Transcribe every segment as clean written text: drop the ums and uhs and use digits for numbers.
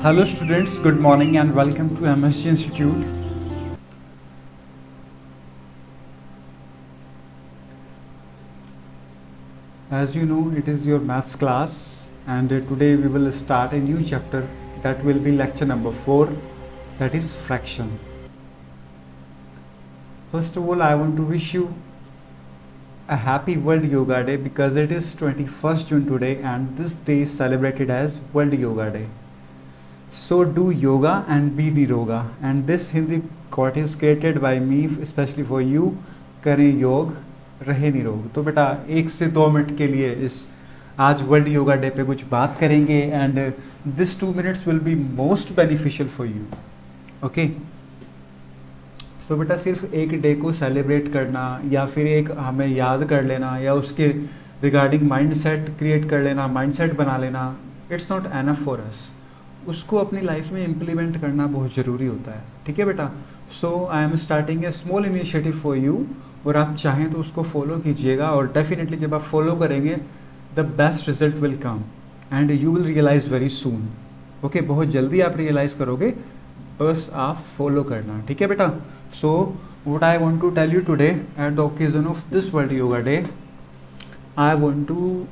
Hello students, good morning and welcome to MSG Institute. As you know, it is your maths class and today we will start a new chapter that will be lecture number 4, that is fraction. First of all, I want to wish you a happy World Yoga Day because it is 21st June today and this day is celebrated as World Yoga Day. So do yoga and be niroga, and this Hindi quote is created by me especially for you. करें योग रहे निरोग. तो बेटा 1 से 2 minute के लिए इस आज वर्ल्ड योगा डे पे कुछ बात करेंगे and this 2 minutes will be most beneficial for you. Okay, so बेटा सिर्फ एक डे को सेलिब्रेट करना या फिर एक हमें याद कर लेना या उसके रिगार्डिंग माइंडसेट क्रिएट कर लेना, माइंडसेट बना लेना, it's not enough for us. उसको अपनी लाइफ में इम्प्लीमेंट करना बहुत ज़रूरी होता है. ठीक है बेटा. So I am starting a small initiative for you और आप चाहें तो उसको फॉलो कीजिएगा और डेफिनेटली जब आप फॉलो करेंगे the best result will come and you will realise very soon. Okay, बहुत जल्दी आप रियलाइज करोगे, बस आप फॉलो करना. ठीक है बेटा. So what I want to tell you today at the occasion of this world yoga day, I want to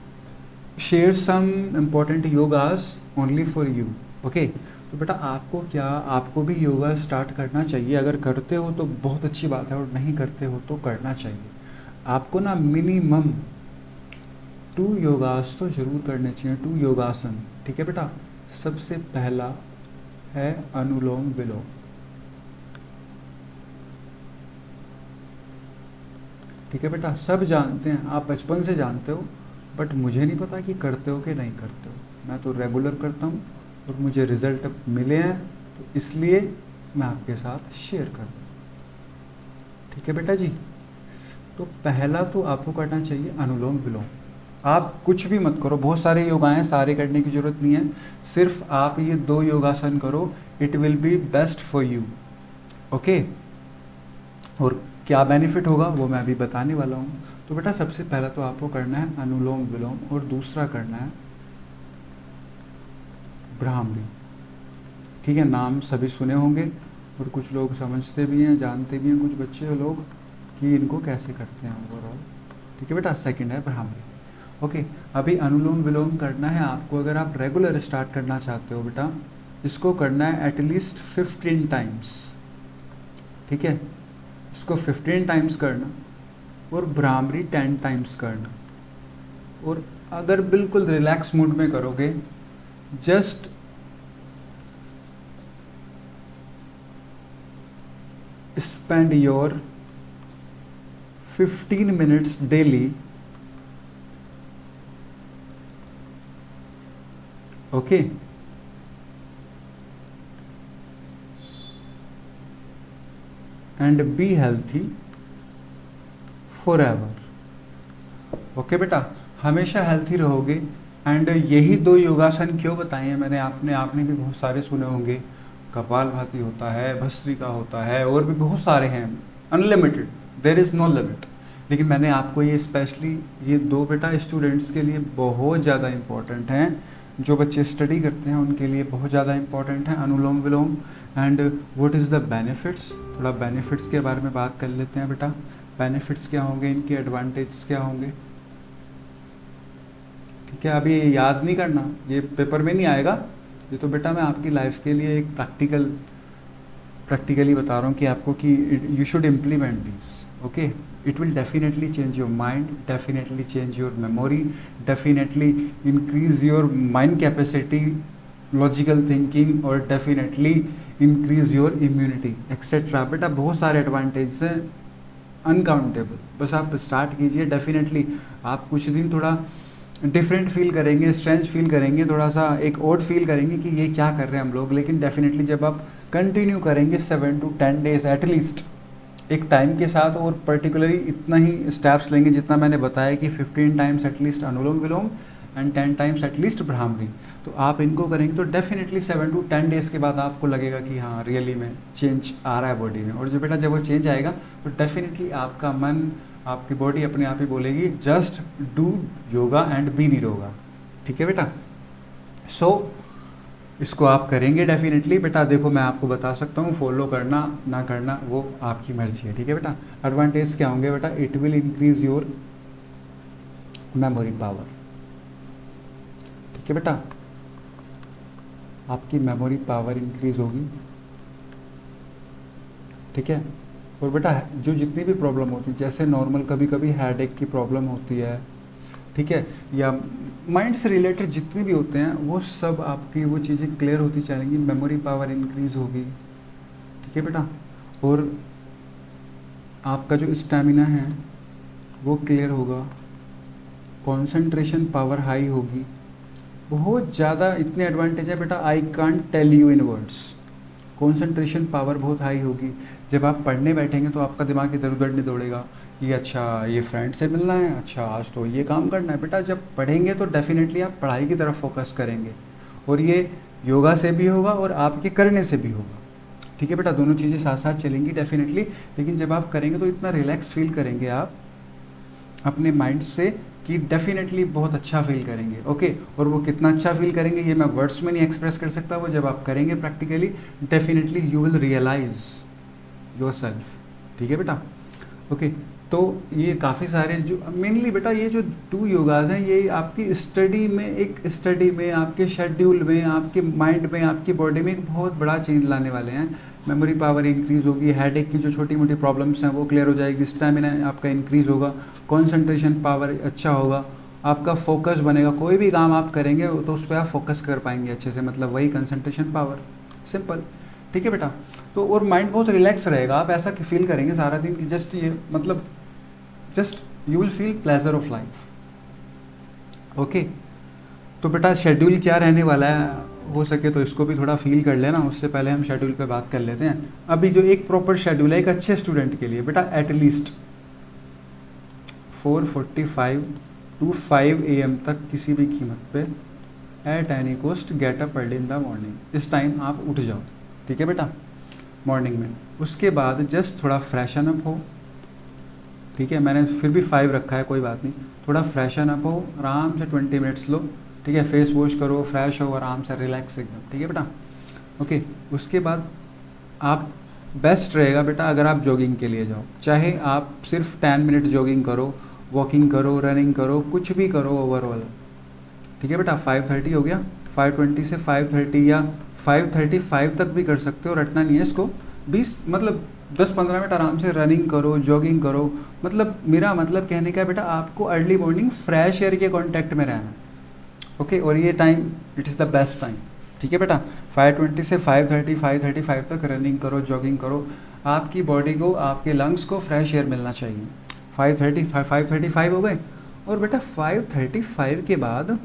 share some important yogas only for you. Okay, तो बेटा आपको भी योगा स्टार्ट करना चाहिए. अगर करते हो तो बहुत अच्छी बात है और नहीं करते हो तो करना चाहिए. आपको ना मिनिमम 2 योगास तो जरूर करने चाहिए, 2 योगासन. ठीक है बेटा. सबसे पहला है अनुलोम विलोम. ठीक है बेटा. सब जानते हैं, आप बचपन से जानते हो, बट मुझे नहीं पता कि करते हो कि नहीं करते हो. मैं तो रेगुलर करता हूँ और मुझे रिजल्ट मिले हैं, तो इसलिए मैं आपके साथ शेयर कर दूँ. ठीक है बेटा जी. तो पहला तो आपको करना चाहिए अनुलोम विलोम. आप कुछ भी मत करो, बहुत सारे योगा हैं, सारे करने की जरूरत नहीं है. सिर्फ आप ये 2 योगासन करो, it will be best for you. Okay, और क्या बेनिफिट होगा वो मैं अभी बताने वाला हूँ. तो बेटा सबसे पहला तो आपको करना है अनुलोम विलोम और दूसरा करना है ब्राह्मरी. ठीक है, नाम सभी सुने होंगे और कुछ लोग समझते भी हैं, जानते भी हैं कुछ बच्चे लोग कि इनको कैसे करते हैं ओवरऑल. ठीक है बेटा. सेकंड है ब्राह्मरी. ओके, अभी अनुलोम विलोम करना है आपको. अगर आप रेगुलर स्टार्ट करना चाहते हो बेटा, इसको करना है एटलीस्ट 15 टाइम्स. ठीक है, इसको 15 टाइम्स करना और ब्राह्मरी 10 टाइम्स करना. और अगर बिल्कुल रिलैक्स मूड में करोगे, just spend your 15 minutes daily. Okay, and be healthy forever. Okay बेटा, हमेशा हेल्थी रहोगे. एंड यही 2 योगासन क्यों बताए हैं मैंने, आपने भी बहुत सारे सुने होंगे. कपालभाति होता है, भस्त्रिका होता है, और भी बहुत सारे हैं, unlimited, there is no limit. लेकिन मैंने आपको ये स्पेशली ये 2 बेटा स्टूडेंट्स के लिए बहुत ज़्यादा इम्पोर्टेंट हैं. जो बच्चे स्टडी करते हैं उनके लिए बहुत ज़्यादा इम्पोर्टेंट है anulom vilom. And what is the benefits, थोड़ा बेनिफिट्स के बारे में बात कर लेते हैं बेटा. बेनिफिट्स क्या होंगे, इनके एडवांटेज क्या होंगे. ठीक है, अभी ये याद नहीं करना, ये पेपर में नहीं आएगा. ये तो बेटा मैं आपकी लाइफ के लिए एक प्रैक्टिकली बता रहा हूँ कि आपको कि you should implement this. Okay, it will definitely change your mind, definitely change your memory, definitely increase your mind capacity, logical thinking, और definitely increase your immunity etcetera. बेटा बहुत सारे एडवांटेज हैं, अनकाउंटेबल. बस आप स्टार्ट कीजिए. डेफिनेटली आप कुछ दिन थोड़ा डिफरेंट फील करेंगे, स्ट्रेंज फील करेंगे, थोड़ा सा एक ओड फील करेंगे कि ये क्या कर रहे हैं हम लोग. लेकिन डेफिनेटली जब आप कंटिन्यू करेंगे 7 to 10 डेज एटलीस्ट एक टाइम के साथ, और पर्टिकुलरली इतना ही स्टेप्स लेंगे जितना मैंने बताया कि 15 times at least anulom vilom and 10 times at least bhramari, तो आप इनको करेंगे तो डेफिनेटली 7 to 10 डेज के बाद आपको लगेगा कि हाँ रियली में चेंज आ रहा है बॉडी में. और जो बेटा जब वो चेंज आएगा तो डेफिनेटली आपका मन, आपकी बॉडी अपने आप ही बोलेगी just do yoga and be निरोगा. ठीक है बेटा. सो इसको आप करेंगे डेफिनेटली बेटा। देखो मैं आपको बता सकता हूँ, फॉलो करना ना करना वो आपकी मर्जी है, ठीक है बेटा। एडवांटेज क्या होंगे बेटा? It will increase your memory power, ठीक है बेटा, आपकी मेमोरी पावर इंक्रीज होगी, ठीक है। और बेटा जो जितनी भी प्रॉब्लम होती है, जैसे नॉर्मल कभी कभी हेडेक की प्रॉब्लम होती है, ठीक है, या माइंड से रिलेटेड जितने भी होते हैं वो सब आपकी वो चीज़ें क्लियर होती चलेंगी, मेमोरी पावर इंक्रीज होगी, ठीक है बेटा। और आपका जो स्टेमिना है वो क्लियर होगा, कंसंट्रेशन पावर हाई होगी, बहुत ज़्यादा इतने एडवांटेज है बेटा, I can't tell you in words. Concentration power बहुत हाई होगी, जब आप पढ़ने बैठेंगे तो आपका दिमाग इधर उधर नहीं दौड़ेगा, ये अच्छा ये फ्रेंड से मिलना है, अच्छा आज तो ये काम करना है। बेटा जब पढ़ेंगे तो डेफिनेटली आप पढ़ाई की तरफ फोकस करेंगे, और ये योगा से भी होगा और आपके करने से भी होगा, ठीक है बेटा, दोनों चीज़ें साथ साथ चलेंगी डेफिनेटली। लेकिन जब आप करेंगे तो इतना रिलैक्स फील करेंगे आप अपने माइंड से कि डेफिनेटली बहुत अच्छा फील करेंगे, ओके। और वो कितना अच्छा फील करेंगे ये मैं वर्ड्स में नहीं एक्सप्रेस कर सकता, वो जब आप करेंगे practically definitely you will realise yourself, ठीक है बेटा, ओके। तो ये काफ़ी सारे जो मेनली बेटा ये जो 2 योगाज हैं ये आपकी स्टडी में, एक स्टडी में, आपके शेड्यूल में, आपके माइंड में, आपकी बॉडी में एक बहुत बड़ा चेंज लाने वाले हैं। मेमोरी पावर इंक्रीज होगी, हेडेक की जो छोटी मोटी प्रॉब्लम्स हैं वो क्लियर हो जाएगी, स्टेमिना आपका इंक्रीज होगा, कंसंट्रेशन पावर अच्छा होगा, आपका फोकस बनेगा, कोई भी काम आप करेंगे तो उस पर आप फोकस कर पाएंगे अच्छे से, मतलब वही कंसंट्रेशन पावर, सिंपल, ठीक है बेटा। तो और माइंड बहुत रिलैक्स रहेगा, आप ऐसा फील करेंगे सारा दिन कि जस्ट ये मतलब just you will feel pleasure of life, okay. तो बेटा शेड्यूल क्या रहने वाला है, हो सके तो इसको भी थोड़ा फील कर लेना, उससे पहले हम शेड्यूल पे बात कर लेते हैं। अभी जो एक प्रॉपर शेड्यूल है एक अच्छे स्टूडेंट के लिए बेटा, एटलीस्ट 4:45 to 5 AM तक किसी भी कीमत पे at any cost get up early in the morning, इस टाइम आप उठ जाओ, ठीक है बेटा, मॉर्निंग में। उसके बाद जस्ट थोड़ा फ्रेशन अप हो, ठीक है, मैंने फिर भी 5 रखा है, कोई बात नहीं, थोड़ा फ्रेशन अप हो, आराम से 20 मिनट्स लो, ठीक है, फेस वॉश करो, फ्रेश हो, आराम से रिलैक्स एकदम, ठीक है बेटा, ओके। उसके बाद आप बेस्ट रहेगा बेटा अगर आप जॉगिंग के लिए जाओ, चाहे आप सिर्फ 10 मिनट जॉगिंग करो, वॉकिंग करो, रनिंग करो, कुछ भी करो ओवरऑल, ठीक है बेटा। 5:30 हो गया, 5:20 से 5:30 या 5:35 तक भी कर सकते हो, रटना नहीं है इसको, 20 मतलब 10-15 मिनट आराम से रनिंग करो, जॉगिंग करो, मतलब मेरा मतलब कहने का है बेटा आपको अर्ली मॉर्निंग फ्रेश एयर के कांटेक्ट में रहना है, ओके। और ये time it is the best time, ठीक है बेटा। 5:20 से 5:30 5:35 तक रनिंग करो, जॉगिंग करो, आपकी बॉडी को, आपके लंग्स को फ्रेश एयर मिलना चाहिए। 5:35 हो गए, और बेटा 5:35 के बाद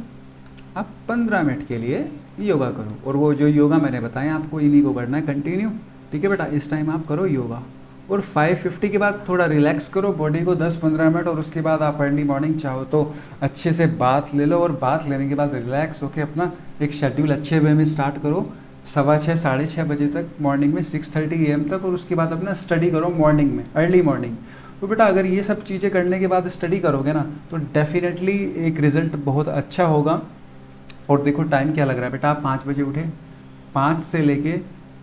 आप 15 मिनट के लिए योगा करो, और वो जो योगा मैंने बताया आपको इन्हीं को करना है कंटिन्यू, ठीक है बेटा। इस टाइम आप करो योगा, और 5:50 के बाद थोड़ा रिलैक्स करो बॉडी को 10-15 मिनट, और उसके बाद आप अर्ली मॉर्निंग चाहो तो अच्छे से बाथ ले लो, और बाथ लेने के बाद रिलैक्स होकर अपना एक शेड्यूल अच्छे वे में स्टार्ट करो, 6:15 6:30 बजे तक मॉर्निंग में, 6:30 AM तक, और उसके बाद अपना स्टडी करो मॉर्निंग में, अर्ली मॉर्निंग। तो बेटा अगर ये सब चीज़ें करने के बाद स्टडी करोगे ना तो डेफिनेटली एक रिजल्ट बहुत अच्छा होगा। और देखो टाइम क्या लग रहा है बेटा, आप 5 बजे उठे, 5 से लेके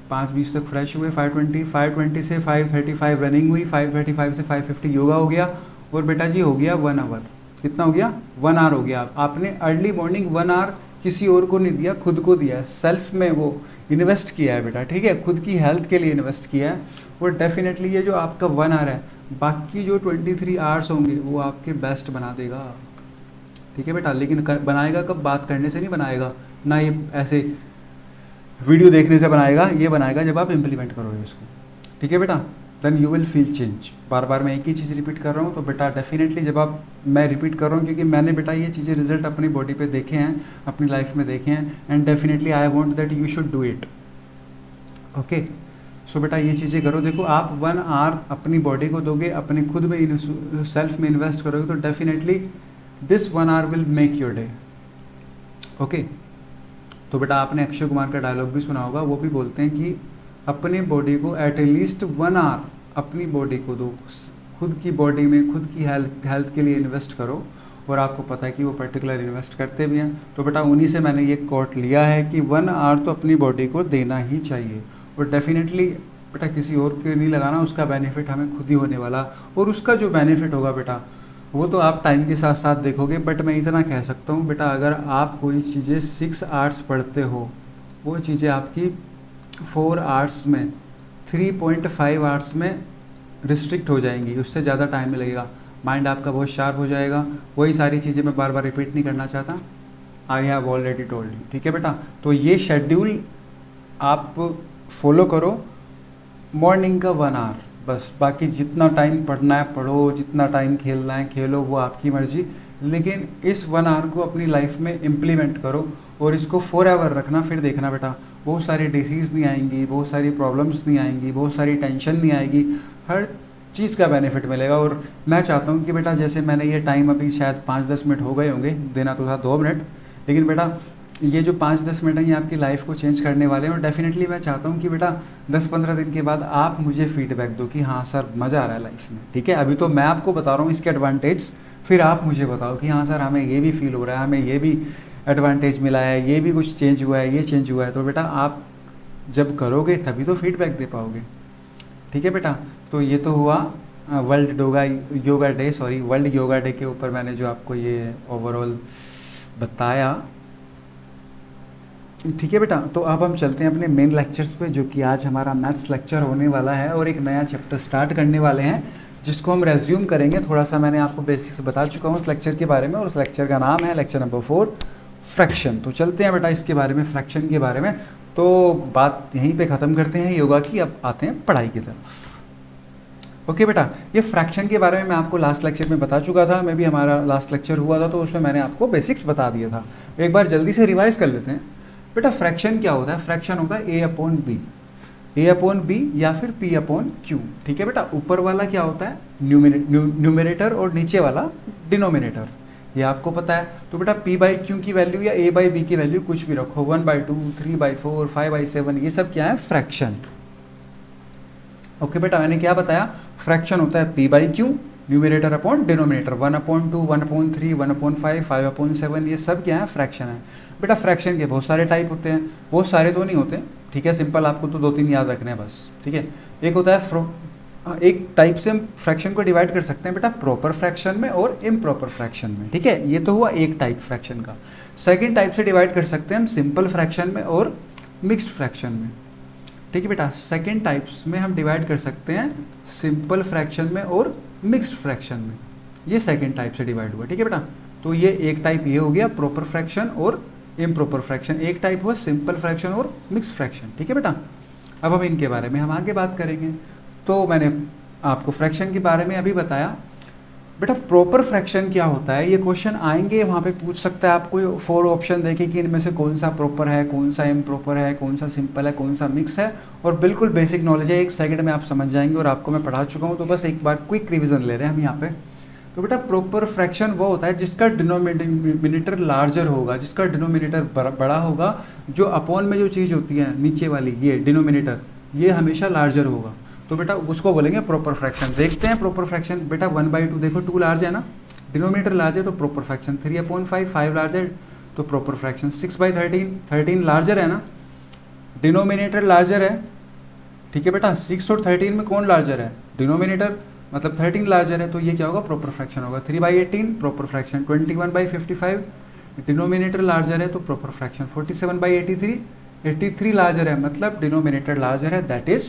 5:20 तक फ्रेश हुए, 5:20 से 5:35 रनिंग हुई, 5:35 से 5:50 योगा हो गया, और बेटा जी हो गया 1 आवर, कितना हो गया 1 आवर हो गया। आपने अर्ली मॉर्निंग 1 आवर किसी और को नहीं दिया, खुद को दिया है, सेल्फ में वो इन्वेस्ट किया है बेटा, ठीक है, खुद की हेल्थ के लिए इन्वेस्ट किया है। और डेफिनेटली ये जो आपका 1 आवर है, बाकी जो 23 आवर्स होंगे वो आपके बेस्ट बना देगा, ठीक है बेटा। लेकिन बनाएगा कब, बात करने से नहीं बनाएगा, ना ये ऐसे वीडियो देखने से बनाएगा, ये बनाएगा जब आप इम्प्लीमेंट करोगे इसको, ठीक है बेटा। Then you will feel change. बार बार मैं एक ही चीज़ रिपीट कर रहा हूँ, तो बेटा डेफिनेटली जब आप, मैं रिपीट कर रहा हूँ क्योंकि मैंने बेटा ये चीज़ें रिजल्ट अपनी बॉडी पे देखे हैं, अपनी लाइफ में देखे हैं, and definitely I want that you should do it, okay. So बेटा ये चीज़ें करो, देखो आप 1 आवर अपनी बॉडी को दोगे, अपने खुद में सेल्फ में इन्वेस्ट करोगे, तो definitely this 1 hour will make your day, okay. तो बेटा आपने अक्षय कुमार का डायलॉग भी सुना होगा, वो भी बोलते हैं कि अपने बॉडी को एटलीस्ट 1 आवर अपनी बॉडी को दो, खुद की बॉडी में, खुद की हेल्थ के लिए इन्वेस्ट करो, और आपको पता है कि वो पर्टिकुलर इन्वेस्ट करते भी हैं। तो बेटा उन्हीं से मैंने ये कोट लिया है कि 1 आवर तो अपनी बॉडी को देना ही चाहिए। और डेफिनेटली बेटा किसी और के नहीं लगाना, उसका बेनिफिट हमें खुद ही होने वाला। और उसका जो बेनिफिट होगा बेटा वो तो आप टाइम के साथ साथ देखोगे। बट मैं इतना कह सकता हूँ बेटा, अगर आप कोई चीज़ें 6 आवर्स पढ़ते हो, वो चीज़ें आपकी 4 आवर्स में 3.5 आवर्स में रिस्ट्रिक्ट हो जाएंगी, उससे ज़्यादा टाइम नहीं लगेगा। माइंड आपका बहुत शार्प हो जाएगा। वही सारी चीज़ें मैं बार बार रिपीट नहीं करना चाहता, I have already told you. ठीक है बेटा, तो ये शेड्यूल आप फॉलो करो, मॉर्निंग का 1 आवर बस, बाकी जितना टाइम पढ़ना है पढ़ो, जितना टाइम खेलना है खेलो, वो आपकी मर्जी। लेकिन इस 1 आवर को अपनी लाइफ में इम्प्लीमेंट करो और इसको फॉरएवर रखना। फिर देखना बेटा बहुत सारी डिसीज़ नहीं आएंगी, बहुत सारी प्रॉब्लम्स नहीं आएंगी, बहुत सारी टेंशन नहीं आएगी, हर चीज़ का बेनिफिट मिलेगा। और मैं चाहता हूँ कि बेटा जैसे मैंने ये टाइम अभी शायद 5-10 मिनट हो गए होंगे, देना तो था 2 मिनट, लेकिन बेटा ये जो 5-10 मिनट हैं ये आपकी लाइफ को चेंज करने वाले हैं। और डेफिनेटली मैं चाहता हूँ कि बेटा 10-15 दिन के बाद आप मुझे फीडबैक दो कि हाँ सर मज़ा आ रहा है लाइफ में। ठीक है, अभी तो मैं आपको बता रहा हूँ इसके एडवांटेज, फिर आप मुझे बताओ कि हाँ सर हमें ये भी फील हो रहा है, हमें ये भी एडवांटेज मिला है, ये भी कुछ चेंज हुआ है, ये चेंज हुआ है। तो बेटा आप जब करोगे तभी तो फीडबैक दे पाओगे। ठीक है बेटा, तो ये तो हुआ वर्ल्ड योगा डे के ऊपर मैंने जो आपको ये ओवरऑल बताया। ठीक है बेटा, तो अब हम चलते हैं अपने मेन लेक्चर्स पे, जो कि आज हमारा मैथ्स लेक्चर होने वाला है और एक नया चैप्टर स्टार्ट करने वाले हैं जिसको हम रेज्यूम करेंगे। थोड़ा सा मैंने आपको बेसिक्स बता चुका हूँ उस लेक्चर के बारे में, और उस लेक्चर का नाम है लेक्चर नंबर 4 फ्रैक्शन। तो चलते हैं बेटा इसके बारे में, फ्रैक्शन के बारे में। तो बात यहीं पे ख़त्म करते हैं योगा की, अब आते हैं पढ़ाई की तरफ। ओके बेटा, ये फ्रैक्शन के बारे में मैं आपको लास्ट लेक्चर में बता चुका था, मैं भी हमारा लास्ट लेक्चर हुआ था तो उसमें मैंने आपको बेसिक्स बता दिया था। एक बार जल्दी से रिवाइज कर लेते हैं बेटा। फ्रैक्शन क्या होता है? फ्रैक्शन होता है ए अपॉन बी या फिर पी अपॉन क्यू। ठीक है बेटा, ऊपर वाला क्या होता है? न्यूमिनेटर और नीचे वाला डिनोमिनेटर, ये आपको पता है। तो बेटा पी बाई क्यू की वैल्यू या ए बाई बी की वैल्यू कुछ भी रखो, 1/2, 3/4, 5/7, ये सब क्या है? फ्रैक्शन। ओके बेटा, मैंने क्या बताया? फ्रैक्शन होता है P by Q, numerator upon denominator, 1/2, 1/3, 1/5, 5/7, ये सब क्या है? फ्रैक्शन है। बेटा फ्रैक्शन के बहुत सारे टाइप होते हैं, बहुत सारे तो नहीं होते। ठीक है, सिंपल आपको तो 2-3 याद रखने हैं बस। ठीक है, एक होता है एक टाइप से हम फ्रैक्शन को डिवाइड कर सकते हैं बेटा प्रॉपर फ्रैक्शन में और इम्प्रॉपर फ्रैक्शन में। ठीक है, ये तो हुआ एक टाइप फ्रैक्शन का। सेकंड टाइप से डिवाइड कर सकते हैं हम सिंपल फ्रैक्शन में और मिक्स्ड फ्रैक्शन में। ठीक है बेटा, सेकंड टाइप्स में हम डिवाइड कर सकते हैं सिंपल फ्रैक्शन में और मिक्स्ड फ्रैक्शन में। ये सेकंड टाइप से डिवाइड हुआ। ठीक है बेटा, तो ये एक टाइप ये हो गया प्रॉपर फ्रैक्शन और इम्प्रॉपर फ्रैक्शन, एक टाइप हुआ सिंपल फ्रैक्शन और मिक्स्ड फ्रैक्शन। ठीक है बेटा, अब हम इनके बारे में हम आगे बात करेंगे। तो मैंने आपको फ्रैक्शन के बारे में अभी बताया। बेटा प्रॉपर फ्रैक्शन क्या होता है? ये क्वेश्चन आएंगे, वहाँ पे पूछ सकता है आपको 4 ऑप्शन देके कि इनमें से कौन सा प्रॉपर है, कौन सा इम्प्रॉपर है, कौन सा सिंपल है, कौन सा मिक्स है। और बिल्कुल बेसिक नॉलेज है, 1 सेकंड में आप समझ जाएंगे और आपको मैं पढ़ा चुका हूँ। तो बस एक बार क्विक रिविजन ले रहे हैं हम यहाँ पे। तो बेटा प्रॉपर फ्रैक्शन वो होता है जिसका डिनोमिनेटर लार्जर होगा, जिसका डिनोमिनेटर बड़ा होगा, जो अपॉन में जो चीज़ होती है नीचे वाली ये डिनोमिनेटर, ये हमेशा लार्जर होगा। तो बेटा उसको बोलेंगे प्रॉपर फ्रैक्शन। देखते हैं प्रॉपर फ्रैक्शन। बेटा 1/2 देखो, 2 लार्ज है ना, डिनोमिनेटर लार्ज है तो प्रॉपर फ्रैक्शन। 3/5, 5 लार्ज है तो प्रॉपर फ्रैक्शन। 6/13, 13 लार्जर है ना, डिनोमिनेटर लार्जर है। ठीक है बेटा, 6 और 13 में कौन लार्जर है? डिनोमिनेटर, मतलब 13 लार्जर है, तो ये क्या होगा? प्रॉपर फ्रैक्शन होगा। 3/18 प्रॉपर फ्रैक्शन। 21/55 डिनोमिनेटर लार्जर है तो प्रॉपर फ्रैक्शन। 47/83 83 लार्जर है, मतलब डिनोमिनेटर लार्जर है, that is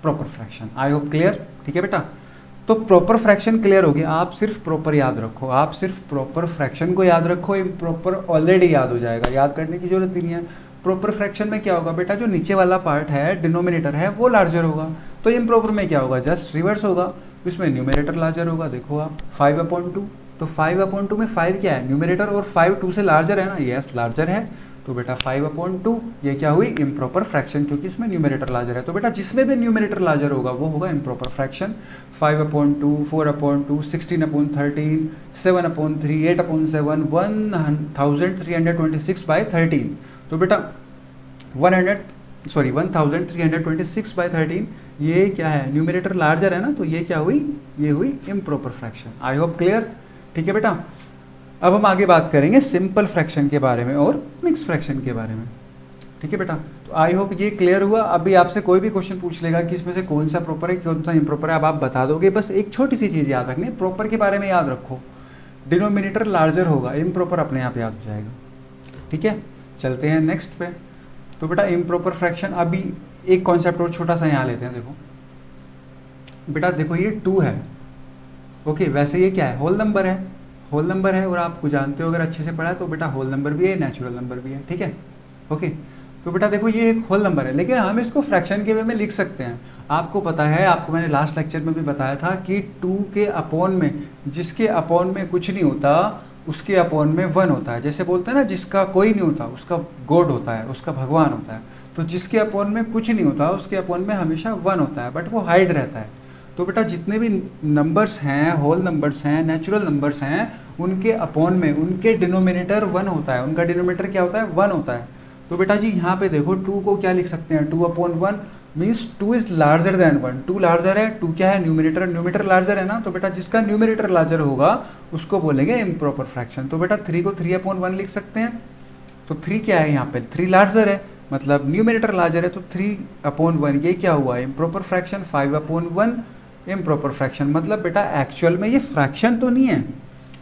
proper fraction. I hope clear. ठीक है बेटा, तो प्रॉपर फ्रैक्शन क्लियर हो गया। आप सिर्फ प्रॉपर याद रखो, आप सिर्फ प्रॉपर फ्रैक्शन को याद रखो, इम्प्रॉपर ऑलरेडी याद हो जाएगा, याद करने की जरूरत ही नहीं है। प्रॉपर फ्रैक्शन में क्या होगा बेटा? जो नीचे वाला पार्ट है डिनोमिनेटर है वो लार्जर होगा। तो इम्प्रॉपर में क्या होगा? जस्ट रिवर्स होगा, इसमें न्यूमिनेटर लार्जर होगा। देखो आप 5/2, तो 5/2 में 5 क्या है? न्यूमिनेटर, और 5 2 से लार्जर है ना, यस लार्जर है। तो बेटा 5/2 ये क्या हुई? इम्प्रॉपर फ्रैक्शन, क्योंकि इसमें न्यूमिनेटर लार्जर है। तो बेटा जिसमें भी न्यूमिनेटर लार्जर होगा वो होगा इम्प्रॉपर फ्रैक्शन। 5/2, 4/2, 16/13, 7/3, 8/7, 1326/13। तो बेटा 1326/13 ये क्या है? न्यूमिनेटर लार्जर है ना, तो ये क्या हुई? ये हुई improper fraction. I hope clear. ठीक है बेटा, अब हम आगे बात करेंगे सिंपल फ्रैक्शन के बारे में और मिक्स फ्रैक्शन के बारे में। ठीक है बेटा, तो आई होप ये क्लियर हुआ। अभी आपसे कोई भी क्वेश्चन पूछ लेगा कि इसमें से कौन सा प्रॉपर है कौन सा इम्प्रॉपर है, अब आप बता दोगे। बस एक छोटी सी चीज़ याद रखनी, प्रॉपर के बारे में याद रखो, डिनोमिनेटर लार्जर होगा, इम्प्रॉपर अपने आप याद हो जाएगा। ठीक है, चलते हैं नेक्स्ट पे। तो बेटा इम्प्रॉपर फ्रैक्शन, अभी एक कॉन्सेप्ट और छोटा सा यहाँ लेते हैं। देखो बेटा, देखो ये 2 है, ओके, वैसे ये क्या है, होल नंबर है, होल नंबर है, और आपको जानते हो अगर अच्छे से पढ़ा है तो बेटा होल नंबर भी है, नेचुरल नंबर भी है। ठीक है, ओके। तो बेटा देखो ये एक होल नंबर है, लेकिन हम इसको फ्रैक्शन के वे में लिख सकते हैं। आपको पता है, आपको मैंने लास्ट लेक्चर में भी बताया था कि 2 के अपॉन में, जिसके अपॉन में कुछ नहीं होता उसके अपॉन में 1 होता है। जैसे बोलते हैं ना, जिसका कोई नहीं होता उसका गॉड होता है, उसका भगवान होता है। तो जिसके अपॉन में कुछ नहीं होता उसके अपॉन में हमेशा 1 होता है, बट वो हाइड रहता है। तो बेटा जितने भी नंबर्स हैं, होल नंबर्स हैं, नेचुरल नंबर्स हैं, उनके अपॉन में उनके डिनोमिनेटर 1 होता है, उनका डिनोमिनेटर क्या होता है, 1 होता है। तो बेटा जी यहाँ पे देखो 2 को क्या लिख सकते हैं, 2/1 means 2 is larger than 1, 2 larger है, 2 क्या है, न्यूमिनेटर, न्यूमिनेटर लार्जर है ना। तो बेटा जिसका न्यूमिनेटर लार्जर होगा उसको बोलेंगे इम्प्रॉपर फ्रैक्शन। तो बेटा 3 को 3/1 लिख सकते हैं। तो 3 क्या है, यहाँ पे 3 लार्जर है, मतलब न्यूमिनेटर लार्जर है, तो 3/1 ये क्या हुआ, इम्प्रॉपर फ्रैक्शन। 5/1 इम्प्रॉपर फ्रैक्शन, मतलब बेटा एक्चुअल में ये फ्रैक्शन तो नहीं है,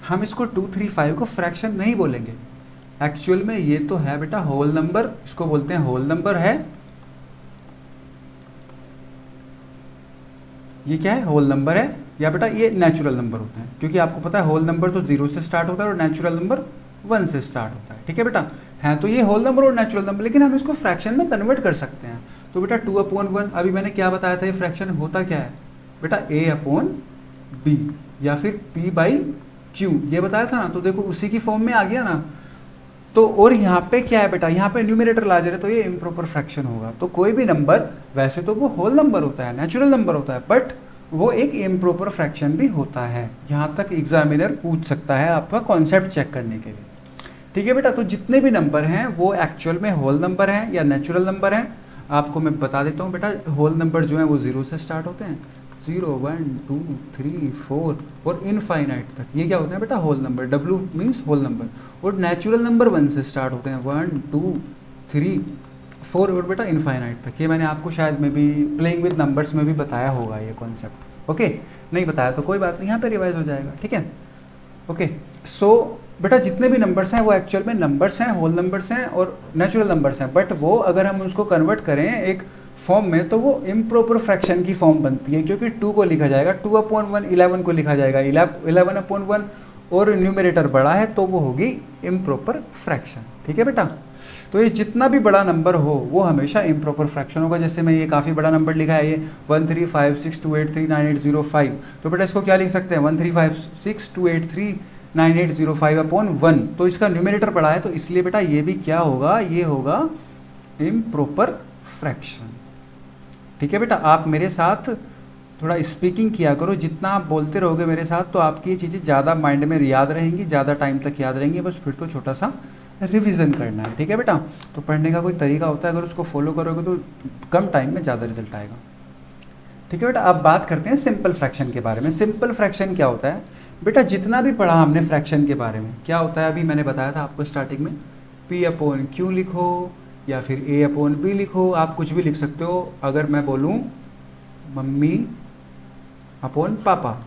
हम इसको 2, 3, 5 को फ्रैक्शन नहीं बोलेंगे। एक्चुअल में ये तो है बेटा होल नंबर, इसको बोलते हैं होल नंबर है। ये क्या है, होल नंबर है, या बेटा ये नेचुरल नंबर होते हैं, क्योंकि आपको पता है होल नंबर तो 0 से स्टार्ट होता है और नेचुरल नंबर 1 से स्टार्ट होता है। ठीक है बेटा, है तो ये होल नंबर और नेचुरल नंबर, लेकिन हम इसको फ्रैक्शन में कन्वर्ट कर सकते हैं। तो बेटा 2/1, अभी मैंने क्या बताया था, ये फ्रैक्शन होता क्या है बेटा, A/B या फिर P/Q, ये बताया था ना। तो देखो उसी की फॉर्म में आ गया ना। तो और यहाँ पे क्या है बेटा, यहाँ पे न्यूमिनेटर लार्जर है, तो ये इम्प्रॉपर फ्रैक्शन होगा। तो कोई भी नंबर, वैसे तो वो होल नंबर होता है, नेचुरल नंबर होता है, बट वो एक इम्प्रॉपर फ्रैक्शन भी होता है। यहाँ तक एग्जामिनर पूछ सकता है आपका कॉन्सेप्ट चेक करने के लिए। ठीक है बेटा, तो जितने भी नंबर हैं वो एक्चुअल में होल नंबर हैं या नेचुरल नंबर हैं। आपको मैं बता देता हूँ बेटा, होल नंबर जो है वो 0 से स्टार्ट होते हैं, 0, 1, 2, 3, 4 और इनफाइनाइट तक, ये क्या होते हैं बेटा, whole number. W means whole number. और नेचुरल नंबर 1 से स्टार्ट होते हैं, 1, 2, 3, 4 और बेटा इनफाइनाइट तक। ये मैंने आपको शायद में भी प्लेइंग विद नंबर्स में भी बताया होगा ये कॉन्सेप्ट। ओके, नहीं बताया तो कोई बात नहीं, यहाँ पे रिवाइज हो जाएगा। ठीक है, ओके। सो बेटा जितने भी नंबर्स हैं वो एक्चुअल में नंबर्स हैं, होल नंबर्स हैं और नेचुरल नंबर्स हैं, बट वो अगर हम उसको कन्वर्ट करें एक फॉर्म में तो वो इम्प्रॉपर फ्रैक्शन की फॉर्म बनती है, क्योंकि 2 को लिखा जाएगा 2/1, 11 को लिखा जाएगा 11/1, और न्यूमिनेटर बड़ा है तो वो होगी इम्प्रॉपर फ्रैक्शन। ठीक है बेटा, तो ये जितना भी बड़ा नंबर हो वो हमेशा इम्प्रॉपर फ्रैक्शन होगा। जैसे मैं ये काफ़ी बड़ा नंबर लिखा है, ये 13562839805, तो बेटा इसको क्या लिख सकते हैं, 13562839805/1। तो इसका न्यूमिनेटर बड़ा है, तो इसलिए बेटा ये भी क्या होगा, ये होगा इम्प्रॉपर फ्रैक्शन। ठीक है बेटा, आप मेरे साथ थोड़ा स्पीकिंग किया करो, जितना आप बोलते रहोगे मेरे साथ तो आपकी ये चीज़ें ज़्यादा माइंड में याद रहेंगी, ज़्यादा टाइम तक याद रहेंगी। बस फिर तो छोटा सा रिवीजन करना है। ठीक है बेटा, तो पढ़ने का कोई तरीका होता है, अगर उसको फॉलो करोगे तो कम टाइम में ज़्यादा रिजल्ट आएगा। ठीक है बेटा, अब बात करते हैं सिंपल फ्रैक्शन के बारे में। सिंपल फ्रैक्शन क्या होता है बेटा, जितना भी पढ़ा हमने फ्रैक्शन के बारे में, क्या होता है अभी मैंने बताया था आपको स्टार्टिंग में, P/Q लिखो या फिर A/B लिखो, आप कुछ भी लिख सकते हो। अगर मैं बोलूँ मम्मी अपॉन पापा,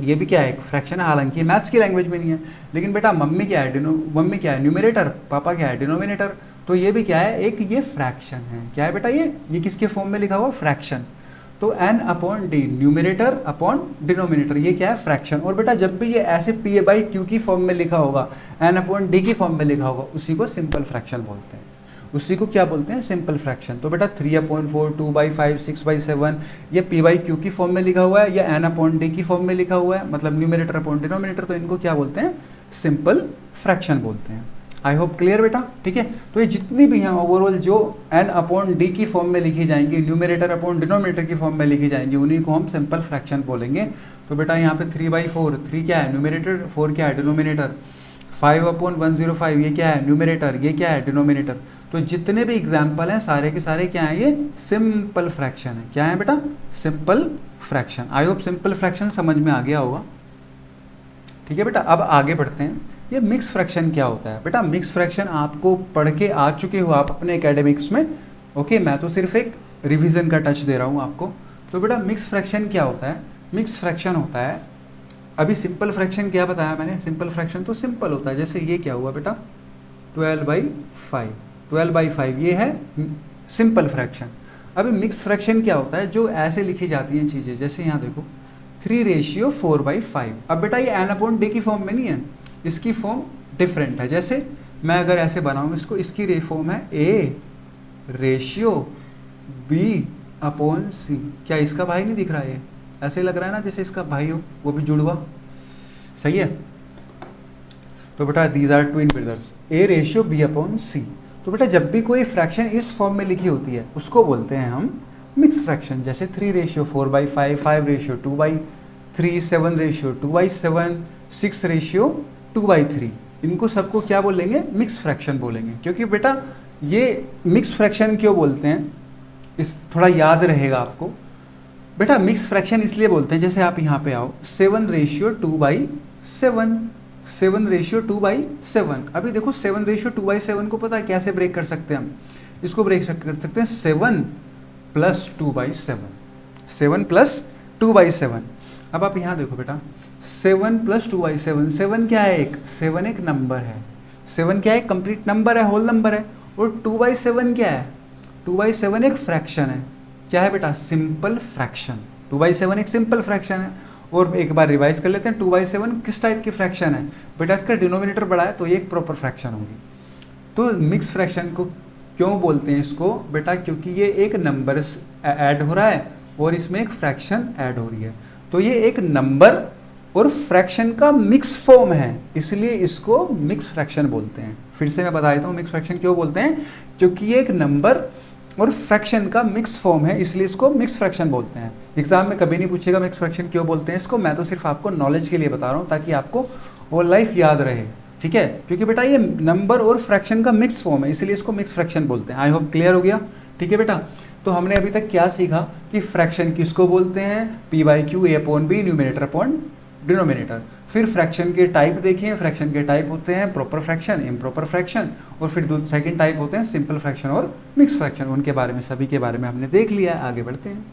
ये भी क्या है, एक फ्रैक्शन है, हालांकि मैथ्स की लैंग्वेज में नहीं है, लेकिन बेटा मम्मी क्या है, मम्मी क्या है, न्यूमिनेटर, पापा क्या है, डिनोमिनेटर, तो ये भी क्या है, एक ये फ्रैक्शन है। क्या है बेटा, ये किसके फॉर्म में लिखा हुआ, फ्रैक्शन। तो N/D, न्यूमिनेटर अपॉन डिनोमिनेटर, ये क्या है, फ्रैक्शन। और बेटा जब भी ये ऐसे P/Q की फॉर्म में लिखा होगा, N/D की फॉर्म में लिखा होगा, उसी को सिंपल फ्रैक्शन बोलते हैं, उसी को क्या बोलते हैं, सिंपल फ्रैक्शन। तो बेटा 3/4, 2/5, 6/7 ये P/Q की फॉर्म में लिखा हुआ है, या N/D की फॉर्म में लिखा हुआ है, मतलब न्यूमिनेटर अपॉन डिनोमिनेटर, तो इनको क्या बोलते हैं, सिंपल फ्रैक्शन बोलते हैं। आई होप क्लियर बेटा। ठीक है, तो ये जितनी भी हैं ओवरऑल जो N/D की फॉर्म में लिखी जाएंगी, न्यूमिनेटर अपॉन डिनोमिनेटर की फॉर्म में लिखी जाएंगी, उन्हीं को हम सिंपल फ्रैक्शन बोलेंगे। तो बेटा यहाँ पे 3/4, 3 क्या है, न्यूमिनेटर, 4 क्या है, डिनोमिनेटर, 5/105 ये क्या है, न्यूमिनेटर, ये क्या है, डिनोमिनेटर। तो जितने भी एग्जाम्पल हैं सारे के सारे क्या हैं, ये सिंपल फ्रैक्शन है। क्या है बेटा, simple fraction. I hope simple fraction समझ में आ गया होगा। ठीक है बेटा, अब आगे बढ़ते हैं। ये मिक्स फ्रैक्शन क्या होता है बेटा? मिक्स फ्रैक्शन आपको पढ़ के आ चुके हो आप अपने एकेडमिक्स में। ओके, मैं तो सिर्फ एक रिवीजन का टच दे रहा हूँ आपको। तो बेटा मिक्स फ्रैक्शन क्या होता है? मिक्स फ्रैक्शन होता है, अभी सिंपल फ्रैक्शन क्या बताया मैंने? सिंपल फ्रैक्शन तो सिंपल होता है, जैसे ये क्या हुआ बेटा 12/5, 12/5 ये है सिंपल फ्रैक्शन। अभी मिक्स फ्रैक्शन क्या होता है? जो ऐसे लिखी जाती हैं चीज़ें, जैसे यहाँ देखो 3:4/5। अब बेटा ये n/d की फॉर्म में नहीं है, इसकी फॉर्म डिफरेंट है। जैसे मैं अगर ऐसे बनाऊँ इसको, इसकी फॉर्म है A/B/C। क्या इसका भाई नहीं दिख रहा है? ये ऐसे लग रहा है ना जैसे इसका भाई हो, वो भी जुड़वा। सही है? तो बेटा these are twin brothers, A/B/C। तो बेटा जब भी कोई फ्रैक्शन इस फॉर्म में लिखी होती है उसको बोलते हैं हम मिक्स फ्रैक्शन। जैसे 3:4/5, 5:2/3, 7:2/7, 6:2/3, इनको सबको क्या बोलेंगे? मिक्स फ्रैक्शन बोलेंगे। क्योंकि बेटा ये मिक्स फ्रैक्शन क्यों बोलते हैं, इस थोड़ा याद रहेगा आपको। बेटा मिक्स फ्रैक्शन इसलिए बोलते हैं, जैसे आप यहाँ पे आओ 7:2/7, 7:2/7। अभी देखो 7:2/7 को पता है कैसे ब्रेक कर सकते हैं हम? इसको ब्रेक कर सकते हैं 7+2/7, 7+2/7। अब आप यहाँ देखो बेटा 7+2/7, 7 क्या है? 7 एक नंबर है, 7 क्या है? कंप्लीट नंबर है, होल नंबर है। और 2/7 क्या है? 2/7 एक फ्रैक्शन है। क्या है बेटा? Simple fraction. 2/7 एक सिंपल फ्रैक्शन है। और एक बार रिवाइज कर लेते हैं, 2/7 किस टाइप की फ्रैक्शन है बेटा? इसका डिनोमिनेटर बड़ा है तो ये एक प्रॉपर फ्रैक्शन होगी। तो मिक्स फ्रैक्शन को क्यों बोलते हैं इसको बेटा? क्योंकि ये एक नंबर ऐड हो रहा है और इसमें एक फ्रैक्शन ऐड हो रही है, तो ये एक नंबर और फ्रैक्शन का मिक्स फॉर्म है, इसलिए इसको मिक्स फ्रैक्शन बोलते हैं। फिर से मैं बता देता हूँ मिक्स फ्रैक्शन क्यों बोलते हैं। क्योंकि ये एक नंबर और फ्रैक्शन का मिक्स फॉर्म है, इसलिए इसको मिक्स फ्रैक्शन बोलते हैं। एग्जाम में कभी नहीं पूछेगा मिक्स फ्रैक्शन क्यों बोलते हैं इसको, मैं तो सिर्फ आपको नॉलेज के लिए बता रहा हूँ ताकि आपको वो लाइफ याद रहे। ठीक है? क्योंकि बेटा ये नंबर और फ्रैक्शन का मिक्स फॉर्म है, इसलिए इसको मिक्स फ्रैक्शन बोलते हैं। आई होप क्लियर हो गया? ठीक है बेटा, तो हमने अभी तक क्या सीखा कि फ्रैक्शन किसको बोलते हैं? P/Q, A/B, numerator upon denominator. फिर फ्रैक्शन के टाइप देखें, फ्रैक्शन के टाइप होते हैं प्रॉपर फ्रैक्शन, इम्प्रॉपर फ्रैक्शन, और फिर सेकंड टाइप होते हैं सिंपल फ्रैक्शन और मिक्स फ्रैक्शन। उनके बारे में सभी के बारे में हमने देख लिया है, आगे बढ़ते हैं।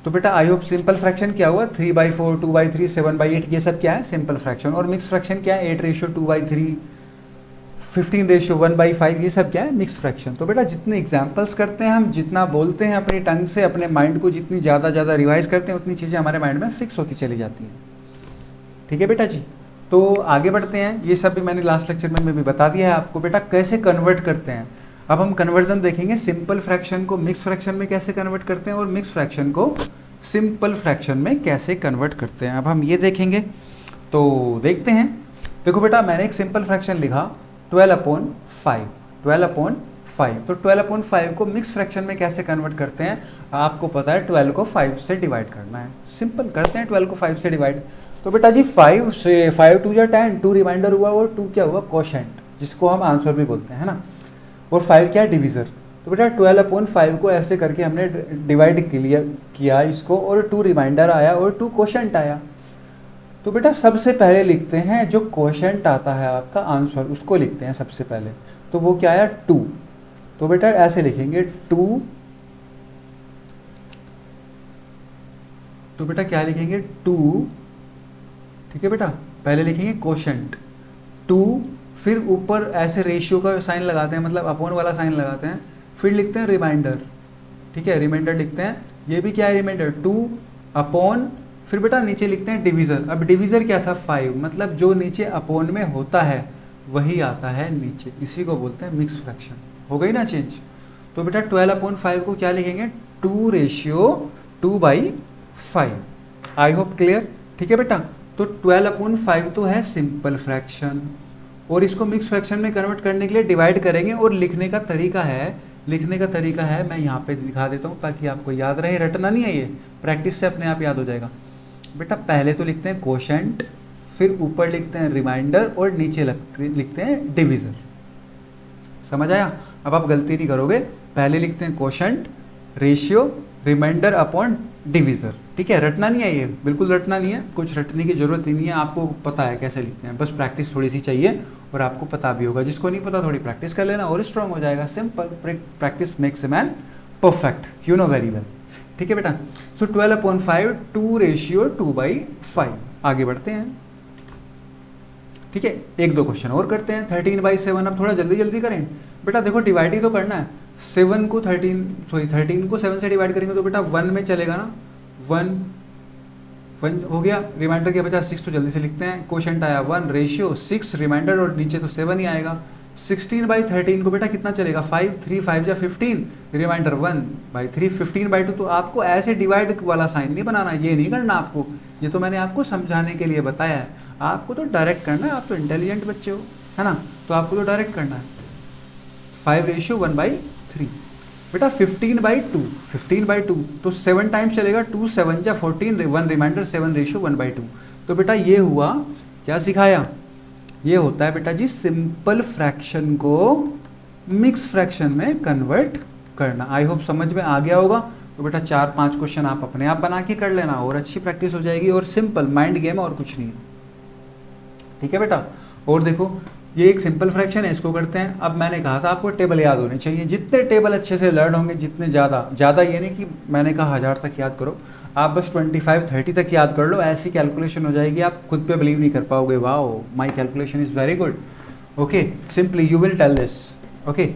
तो बेटा आई होप सिंपल फ्रैक्शन क्या हुआ? 3/4, 2/3, 7/8, ये सब क्या है? Simple fraction. और मिक्स फ्रैक्शन क्या है? 8:2/3, 15:1/5, ये सब क्या है? Mix fraction. तो बेटा जितने एग्जाम्पल्स करते हैं हम, जितना बोलते हैं अपनी टंग से, अपने माइंड को जितनी ज़्यादा रिवाइज करते हैं, उतनी चीज़ें हमारे माइंड में फिक्स होती चली जाती हैं। ठीक है बेटा जी, तो आगे बढ़ते हैं। ये सब भी मैंने लास्ट लेक्चर में भी बता दिया है आपको बेटा कैसे कन्वर्ट करते हैं। अब हम कन्वर्जन देखेंगे, सिंपल फ्रैक्शन को मिक्स फ्रैक्शन में कैसे कन्वर्ट करते हैं और मिक्स फ्रैक्शन को सिंपल फ्रैक्शन में कैसे कन्वर्ट करते हैं। अब हम ये देखेंगे, तो देखते हैं। देखो बेटा मैंने एक सिंपल फ्रैक्शन लिखा 12/5, 12/5। तो 12/5 को मिक्स फ्रैक्शन में कैसे कन्वर्ट करते हैं? आपको पता है 12 को 5 से डिवाइड करना है। सिंपल करते हैं 12 को 5 से डिवाइड। तो बेटा जी 5 से 5 2 10, 2 रिमाइंडर हुआ और 2 क्या हुआ? कोशेंट, जिसको हम आंसर भी बोलते हैं, है ना। और 5 क्या है? डिविजर। तो बेटा 12/5 को ऐसे करके हमने डिवाइड किया इसको, और 2 रिमाइंडर आया और 2 कोशेंट आया। तो बेटा सबसे पहले लिखते हैं जो कोशेंट आता है आपका आंसर, उसको लिखते हैं सबसे पहले। तो वो क्या आया? 2। तो बेटा ऐसे लिखेंगे 2। तो बेटा क्या लिखेंगे? 2। ठीक है बेटा, पहले लिखेंगे कोशेंट 2, फिर ऊपर ऐसे रेशियो का साइन लगाते हैं, मतलब अपॉन वाला साइन लगाते हैं, फिर लिखते हैं रिमाइंडर। ठीक है, रिमाइंडर लिखते हैं। ये भी क्या है? रिमाइंडर 2 अपॉन, फिर बेटा नीचे लिखते हैं डिवीजर। अब डिवीजर क्या था? 5, मतलब जो नीचे अपॉन में होता है वही आता है नीचे, इसी को बोलते हैं मिक्स फ्रैक्शन। हो गई ना चेंज? तो बेटा 12/5 को क्या लिखेंगे? 2:2/5। I hope clear? ठीक है बेटा, तो 12/5 तो है सिंपल फ्रैक्शन, और इसको मिक्स फ्रैक्शन में कन्वर्ट करने के लिए डिवाइड करेंगे। और लिखने का तरीका है मैं यहाँ पे दिखा देता हूँ ताकि आपको याद रहे, रटना नहीं है, ये प्रैक्टिस से अपने आप याद हो जाएगा। बेटा पहले तो लिखते हैं कोशेंट, फिर ऊपर लिखते हैं रिमाइंडर और नीचे लिखते हैं डिविजर। समझ आया? अब आप गलती नहीं करोगे, पहले लिखते हैं quotient, ratio, remainder upon divisor. ठीक है, रटना नहीं है, ये बिल्कुल रटना नहीं है, कुछ रटने की जरूरत ही नहीं है, आपको पता है कैसे लिखते हैं, बस प्रैक्टिस थोड़ी सी चाहिए और आपको पता भी होगा। जिसको नहीं पता थोड़ी प्रैक्टिस कर लेना और स्ट्रांग हो जाएगा। Simple, practice makes a man perfect, you know very well. ठीक है बेटा, सो 12/5 2:2/5। आगे बढ़ते हैं। ठीक है, एक दो क्वेश्चन और करते हैं। 13/7, अब थोड़ा जल्दी जल्दी करें बेटा। देखो डिवाइड ही तो करना है। 7 को 13 को 7 से डिवाइड करेंगे तो बेटा 1 में चलेगा ना, 1 हो गया, रिमाइंडर के बचा 6, तो जल्दी से लिखते हैं। क्वोशंट आया 1, रेशियो 6, रिमाइंडर और नीचे तो 7 ही आएगा। 16/13 को बेटा कितना चलेगा, 5, 3 5 या 15, रिमाइंडर 1/3, 15/2। तो आपको ऐसे डिवाइड वाला साइन नहीं बनाना, ये नहीं करना आपको, ये तो मैंने आपको समझाने के लिए बताया है। आपको तो डायरेक्ट करना है, आप तो इंटेलिजेंट बच्चे हो, है ना, तो आपको तो डायरेक्ट करना है। 5:1/3 बेटा 15/2, 15/2 तो 7 टाइम्स चलेगा, 2 7 या 14, 1 रिमाइंडर, 7:1/2। तो बेटा ये हुआ, क्या सिखाया, ये होता है बेटा जी सिंपल फ्रैक्शन को मिक्स फ्रैक्शन में कन्वर्ट करना। आई होप समझ में आ गया होगा। तो बेटा 4-5 क्वेश्चन आप अपने आप बना के कर लेना और अच्छी प्रैक्टिस हो जाएगी, और सिंपल माइंड गेम और कुछ नहीं। ठीक है बेटा, और देखो ये एक सिंपल फ्रैक्शन है, इसको करते हैं। अब मैंने कहा था आपको टेबल याद होने चाहिए, जितने टेबल अच्छे से लर्न होंगे, जितने ज़्यादा ये नहीं कि मैंने कहा 1000 तक याद करो, आप बस 25-30 तक याद कर लो, ऐसी कैलकुलेशन हो जाएगी आप खुद पे बिलीव नहीं कर पाओगे। Wow, my calculation is very good. Okay, simply you will tell this. Okay,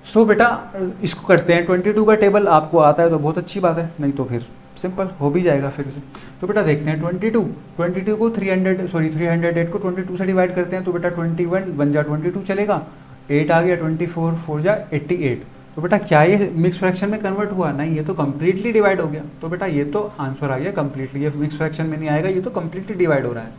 so बेटा इसको करते हैं। 22 का टेबल आपको आता है तो बहुत अच्छी बात है, नहीं तो फिर सिंपल हो भी जाएगा फिर से। तो बेटा देखते हैं 22 को 308 को 22 से डिवाइड करते हैं, तो बेटा 21 1 जा 22 चलेगा, 8 आ गया, 24 4 जा 88। तो बेटा क्या ये मिक्स फ्रैक्शन में कन्वर्ट हुआ, नहीं, ये तो कम्प्लीटली डिवाइड हो गया। तो बेटा ये तो आंसर आ गया कम्प्लीटली, ये मिक्स फ्रैक्शन में नहीं आएगा, ये तो कम्प्लीटली डिवाइड हो रहा है।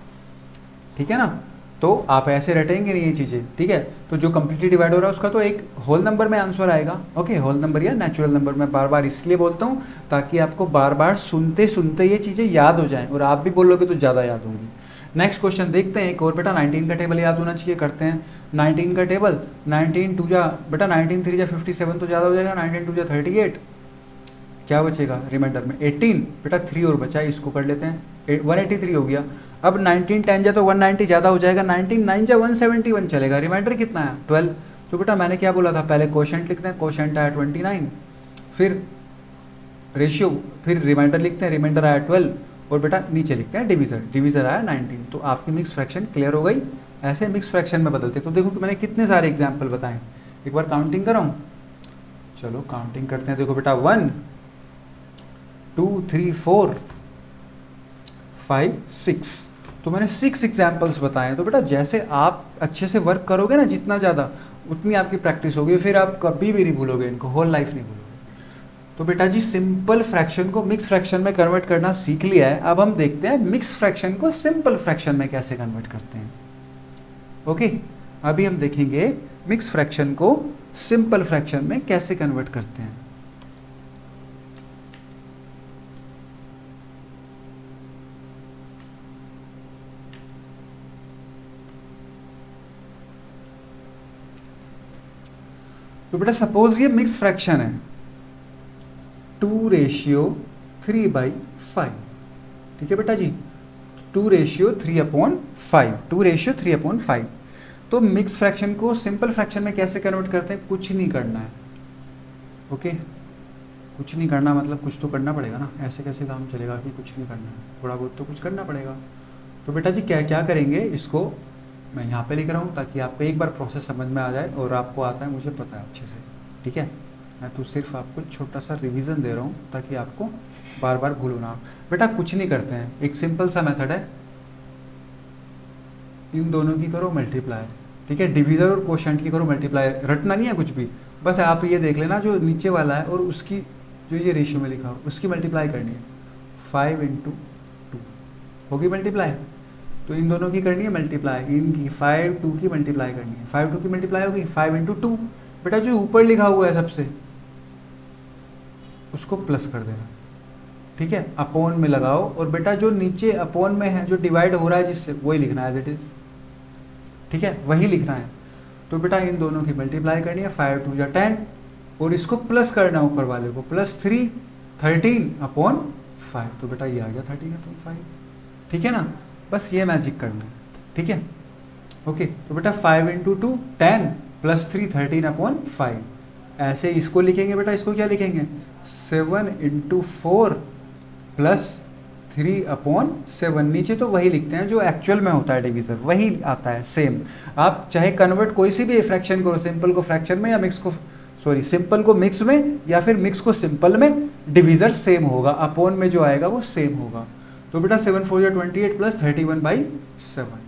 ठीक है ना, तो आप ऐसे रटेंगे नहीं ये चीज़ें। ठीक है, तो जो कम्प्लीटली डिवाइड हो रहा है उसका तो एक होल नंबर में आंसर आएगा। ओके, होल नंबर या नेचुरल नंबर में बार बार इसलिए बोलता हूँ ताकि आपको बार बार सुनते सुनते ये चीज़ें याद हो जाएं, और आप भी बोलोगे तो ज़्यादा याद होंगी। नेक्स्ट क्वेश्चन देखते हैं एक और बेटा। 19 का टेबल याद होना चाहिए, करते हैं 19 का टेबल। 19 2 जा बेटा 19 3 जा 57 तो ज़्यादा हो जाएगा, 19 2 जा 38, क्या बचेगा रिमाइंडर में 18। बेटा 3 और बचा है, इसको कर लेते हैं, 183 हो गया। अब 19 10 जा तो 190 ज़्यादा हो जाएगा, 19 9 जा 171 चलेगा, रिमाइंडर कितना है 12। तो बेटा मैंने क्या बोला था, पहले क्वोशंट लिखते हैं, क्वोशंट आया 29, फिर रेशियो, फिर रिमाइंडर लिखते हैं, रिमाइंडर आया 12, और बेटा नीचे लिखते हैं डिवीज़र, डिवीज़र आया 19। तो आपकी मिक्स फ्रैक्शन क्लियर हो गई। ऐसे मिक्स फ्रैक्शन में बदलते। तो देखो कि मैंने कितने सारे एग्जाम्पल बताए, एक बार काउंटिंग कराऊँ, चलो काउंटिंग करते हैं। देखो बेटा 1 2 3 4 5 6, तो मैंने 6 एग्जाम्पल्स बताए। तो बेटा जैसे आप अच्छे से वर्क करोगे ना, जितना ज़्यादा उतनी आपकी प्रैक्टिस होगी, फिर आप कभी भी नहीं भूलोगे इनको, होल लाइफ नहीं भूलोगे। तो बेटा जी सिंपल फ्रैक्शन को मिक्स फ्रैक्शन में कन्वर्ट करना सीख लिया है। अब हम देखते हैं मिक्स फ्रैक्शन को सिंपल फ्रैक्शन में कैसे कन्वर्ट करते हैं। ओके, अभी हम देखेंगे मिक्स फ्रैक्शन को सिंपल फ्रैक्शन में कैसे कन्वर्ट करते हैं। तो बेटा सपोज ये मिक्स फ्रैक्शन है 2:3/5। ठीक है बेटा जी, 2:3/5, 2:3/5। तो मिक्स फ्रैक्शन को सिंपल फ्रैक्शन में कैसे कन्वर्ट करते हैं, कुछ नहीं करना है। ओके, कुछ नहीं करना मतलब कुछ तो करना पड़ेगा ना, ऐसे कैसे काम चलेगा कि कुछ नहीं करना है, थोड़ा बहुत तो कुछ करना पड़ेगा। तो बेटा जी क्या क्या करेंगे, इसको मैं यहाँ पे लिख रहा हूँ ताकि आपको एक बार प्रोसेस समझ में आ जाए, और आपको आता है मुझे पता है अच्छे से। ठीक है, मैं तो सिर्फ आपको छोटा सा रिवीजन दे रहा हूँ ताकि आपको बार बार भूलो ना। बेटा कुछ नहीं करते हैं, एक सिंपल सा मेथड है, इन दोनों की करो मल्टीप्लाई। ठीक है, डिवीजर और क्वोशंट की करो मल्टीप्लाई, रटना नहीं है कुछ भी, बस आप ये देख लेना जो नीचे वाला है और उसकी जो ये रेशियो में लिखा हो उसकी मल्टीप्लाई करनी है। 5 × 2 होगी मल्टीप्लाई, तो इन दोनों की करनी है मल्टीप्लाई, इनकी 5 2 की मल्टीप्लाई करनी है, 5 2 की मल्टीप्लाई होगी 5 × 2। बेटा जो ऊपर लिखा हुआ है सबसे उसको प्लस कर देना। ठीक है, अपोन में लगाओ, और बेटा जो नीचे अपोन में है जो डिवाइड हो रहा है जिससे, वही लिखना है एज इट इज। ठीक है, वही लिखना है। तो बेटा इन दोनों की मल्टीप्लाई करनी है, 5 2 जा 10, और इसको प्लस करना है ऊपर वाले को, +3 13/5। 5, तो बेटा ये आ गया 13/5, ठीक है ना। बस ये मैजिक करना है, ठीक है। ओके, तो बेटा 5 इंटू 2 10 प्लस 3 13/5, ऐसे इसको लिखेंगे बेटा, इसको क्या लिखेंगे 7 इंटू 4 प्लस 3/7, नीचे तो वही लिखते हैं जो एक्चुअल में होता है डिवीजर, वही आता है सेम। आप चाहे कन्वर्ट कोई सी भी फ्रैक्शन करो, सिंपल को फ्रैक्शन में या मिक्स को, सॉरी सिंपल को मिक्स में या फिर मिक्स को सिंपल में, डिवीजर सेम होगा, अपॉन में जो आएगा वो सेम होगा। तो बेटा 7 4 या 28 प्लस 31/7,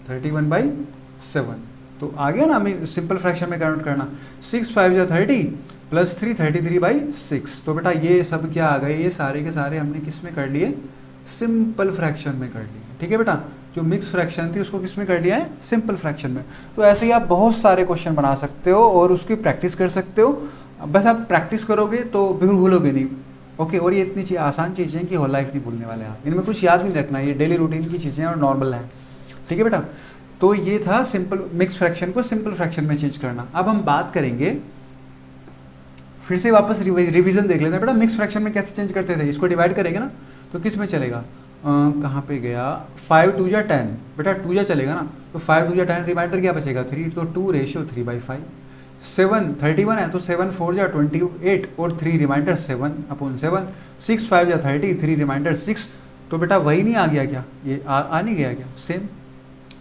31/7, तो आ गया ना। हमें सिंपल फ्रैक्शन में कन्वर्ट करना। 6 5 या 30 प्लस 3 33/6, तो बेटा ये सब क्या आ गए, ये सारे के सारे हमने किस में कर लिए, सिंपल फ्रैक्शन में कर लिए, ठीक है बेटा। जो मिक्स फ्रैक्शन थी उसको किस में कर दिया है, सिंपल फ्रैक्शन में। तो ऐसे ही आप बहुत सारे क्वेश्चन बना सकते हो और उसकी प्रैक्टिस कर सकते हो। बस आप प्रैक्टिस करोगे तो बिल्कुल भूलोगे नहीं। ओके, और ये इतनी आसान चीज़ें हैं कि होल लाइफ नहीं भूलने वाले आप, इनमें कुछ याद नहीं रखना, ये डेली रूटीन की चीज़ें और नॉर्मल है, ठीक है बेटा। तो ये था सिंपल मिक्स फ्रैक्शन को सिंपल फ्रैक्शन में चेंज करना। अब हम बात करेंगे, फिर से वापस रिवीजन देख लेते हैं बेटा, मिक्स फ्रैक्शन में कैसे चेंज करते थे। इसको डिवाइड करेंगे ना, तो किस में चलेगा, कहाँ पे गया, 5 2 या 10, बेटा 2 या चलेगा ना, तो 5 2 या 10, रिमाइंडर क्या बचेगा 3, तो 2 रेशियो 3/5। 7 31 है तो 7 4 या 28 और 3 रिमाइंडर 7/7। 6 5 या 30, 3 रिमाइंडर 6, तो बेटा वही नहीं आ गया क्या, ये आ नहीं गया क्या, सेम।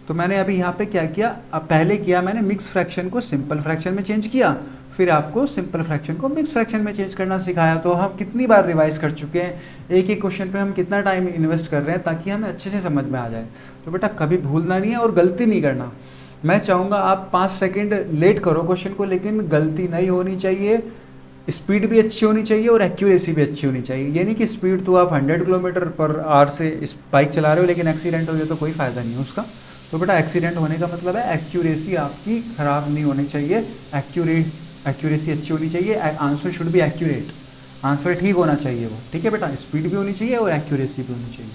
तो मैंने अभी यहाँ पे क्या किया, अब पहले किया मैंने मिक्स फ्रैक्शन को सिंपल फ्रैक्शन में चेंज किया, फिर आपको सिंपल फ्रैक्शन को मिक्स फ्रैक्शन में चेंज करना सिखाया। तो हम कितनी बार रिवाइज कर चुके हैं, एक एक क्वेश्चन पे हम कितना टाइम इन्वेस्ट कर रहे हैं ताकि हमें अच्छे से समझ में आ जाए। तो बेटा कभी भूलना नहीं है और गलती नहीं करना। मैं चाहूँगा आप 5 सेकेंड लेट करो क्वेश्चन को, लेकिन गलती नहीं होनी चाहिए, स्पीड भी अच्छी होनी चाहिए और एक्यूरेसी भी अच्छी होनी चाहिए। ये नहीं कि स्पीड तो आप 100 km/h से बाइक चला रहे हो लेकिन एक्सीडेंट हो गया तो कोई फ़ायदा नहीं है उसका। तो बेटा एक्सीडेंट होने का मतलब है एक्यूरेसी आपकी ख़राब नहीं होनी चाहिए, एक्यूरेसी अच्छी होनी चाहिए, answer should be accurate, answer ठीक होना चाहिए वो, ठीक है बेटा। स्पीड भी होनी चाहिए और एक्यूरेसी भी होनी चाहिए,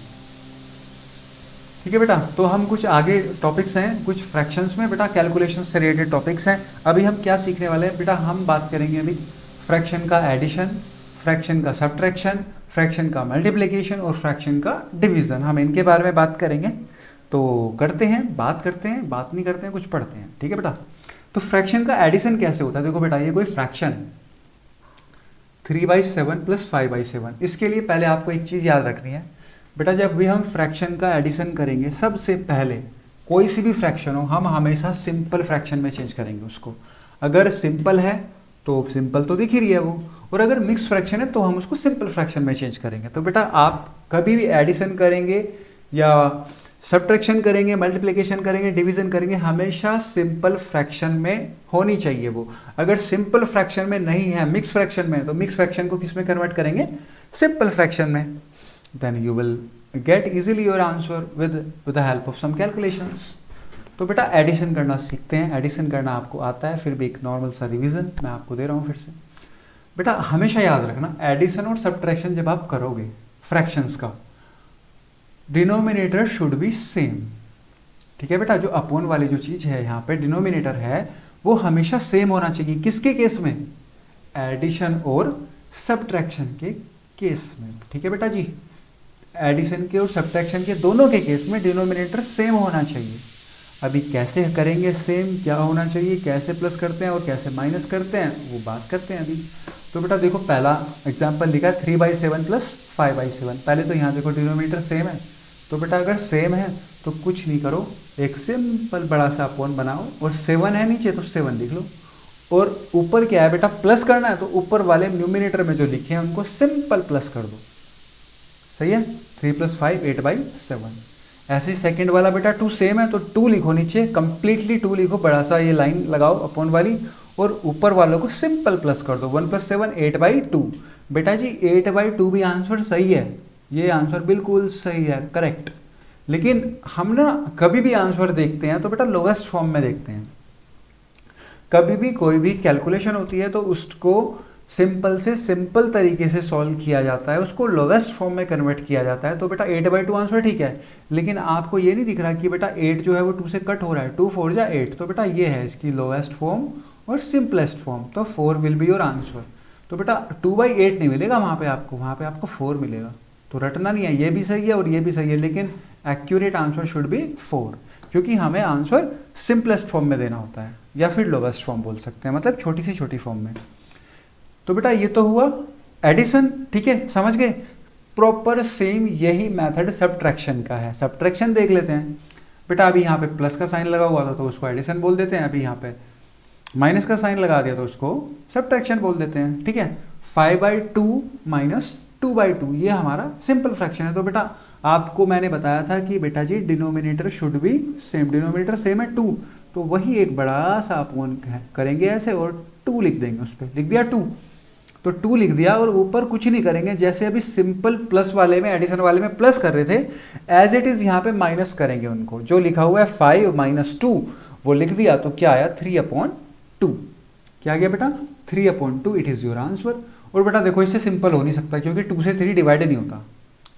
ठीक है बेटा। तो हम कुछ आगे टॉपिक्स हैं कुछ फ्रैक्शंस में बेटा, कैलकुलेशन से रिलेटेड टॉपिक्स हैं। अभी हम क्या सीखने वाले हैं बेटा, हम बात करेंगे अभी फ्रैक्शन का एडिशन, फ्रैक्शन का सब्ट्रैक्शन, फ्रैक्शन का मल्टीप्लिकेशन और फ्रैक्शन का डिवीजन, हम इनके बारे में बात करेंगे। तो करते हैं, बात करते हैं, बात नहीं करते हैं, कुछ पढ़ते हैं, ठीक है बेटा। तो फ्रैक्शन का एडिशन कैसे होता है, देखो बेटा ये कोई फ्रैक्शन 3/7 प्लस 5/7, इसके लिए पहले आपको एक चीज़ याद रखनी है बेटा, जब भी हम फ्रैक्शन का एडिशन करेंगे सबसे पहले कोई सी भी फ्रैक्शन हो हम हमेशा सिंपल फ्रैक्शन में चेंज करेंगे उसको। अगर सिंपल है तो सिंपल तो दिख ही रही है वो, और अगर मिक्स फ्रैक्शन है तो हम उसको सिंपल फ्रैक्शन में चेंज करेंगे। तो बेटा आप कभी भी एडिशन करेंगे या सब्ट्रैक्शन करेंगे, मल्टीप्लिकेशन करेंगे, डिवीजन करेंगे, हमेशा सिंपल फ्रैक्शन में होनी चाहिए वो। अगर सिंपल फ्रैक्शन में नहीं है, मिक्स फ्रैक्शन में, तो मिक्स फ्रैक्शन को किस में कन्वर्ट करेंगे, सिंपल फ्रैक्शन में। Then you will get easily your answer with the help of some calculations. तो बेटा एडिशन करना सीखते हैं, एडिशन करना आपको आता है, फिर भी एक नॉर्मल सा रिवीजन मैं आपको दे रहा हूँ फिर से। बेटा हमेशा याद रखना एडिशन और सब्ट्रैक्शन जब आप करोगे फ्रैक्शंस का, डिनोमिनेटर शुड बी सेम, ठीक है बेटा। जो अपॉन वाली जो चीज है यहाँ पे डिनोमिनेटर है वो हमेशा सेम होना चाहिए, किसके केस में, एडिशन और सब्ट्रैक्शन के केस में, ठीक है बेटा जी। एडिशन के और सब्ट्रैक्शन के दोनों के केस में डिनोमिनेटर सेम होना चाहिए। अभी कैसे करेंगे सेम, क्या होना चाहिए, कैसे प्लस करते हैं और कैसे माइनस करते हैं वो बात करते हैं अभी। तो बेटा देखो पहला एग्जांपल लिखा है 3/7 प्लस 5/7। पहले तो यहाँ देखो डिनोमिनेटर सेम है, तो बेटा अगर सेम है तो कुछ नहीं करो, एक सिंपल बड़ा सा अपॉन बनाओ, और 7 है नीचे तो 7 लिख लो, और ऊपर क्या है बेटा प्लस करना है, तो ऊपर वाले न्यूमिनेटर में जो लिखे हैं उनको सिंपल प्लस कर दो, सही है। 3 + 5 8/7। ऐसे ही सेकंड वाला बेटा 2 सेम है तो 2 लिखो नीचे, कंप्लीटली 2 लिखो, बड़ा सा ये लाइन लगाओ अपॉन वाली, और ऊपर वालों को सिंपल प्लस कर दो। 1 + 7 8/2। बेटा जी 8/2 भी आंसर सही है, ये आंसर बिल्कुल सही है, करेक्ट। लेकिन हम ना कभी भी आंसर देखते हैं तो बेटा लोएस्ट फॉर्म में देखते हैं। कभी भी कोई भी कैलकुलेशन होती है तो उसको सिंपल से सिंपल तरीके से सॉल्व किया जाता है, उसको लोवेस्ट फॉर्म में कन्वर्ट किया जाता है। तो बेटा 8/2 आंसर ठीक है, लेकिन आपको ये नहीं दिख रहा कि बेटा 8 जो है वो 2 से कट हो रहा है, 2 4 या 8, तो बेटा ये है इसकी लोवेस्ट फॉर्म और सिंपलेस्ट फॉर्म, तो 4 विल बी योर आंसर। तो बेटा 2/8 नहीं मिलेगा वहाँ पे आपको 4 मिलेगा, तो रटना नहीं है, ये भी सही है और ये भी सही है, लेकिन एक्यूरेट आंसर शुड बी 4, क्योंकि हमें आंसर सिंपलेस्ट फॉर्म में देना होता है या फिर लोवेस्ट फॉर्म बोल सकते हैं, मतलब छोटी से छोटी फॉर्म में। तो बेटा ये तो हुआ एडिशन, ठीक है, समझ गए। प्रॉपर सेम यही मेथड सब्ट्रैक्शन का है। सब्ट्रैक्शन देख लेते हैं बेटा। अभी यहाँ पे प्लस का साइन लगा हुआ था तो उसको एडिशन बोल देते हैं, अभी यहाँ पे माइनस का साइन लगा दिया तो उसको सब्ट्रैक्शन बोल देते हैं, ठीक है। 5/2 माइनस 2/2 ये हमारा सिंपल फ्रैक्शन है। तो बेटा आपको मैंने बताया था कि बेटा जी denominator should be same, denominator same है 2, तो वही एक बड़ा सा अपोन करेंगे ऐसे और 2 लिख देंगे, उस पर लिख दिया 2, तो 2 लिख दिया और ऊपर कुछ नहीं करेंगे। जैसे अभी सिंपल प्लस वाले में, एडिशन वाले में प्लस कर रहे थे, एज इट इज यहाँ पे माइनस करेंगे उनको। जो लिखा हुआ है 5 माइनस 2 वो लिख दिया, तो क्या आया 3/2। क्या गया बेटा 3/2, इट इज योर आंसर। और बेटा देखो इससे सिंपल हो नहीं सकता क्योंकि 2 से 3 डिवाइड नहीं होता,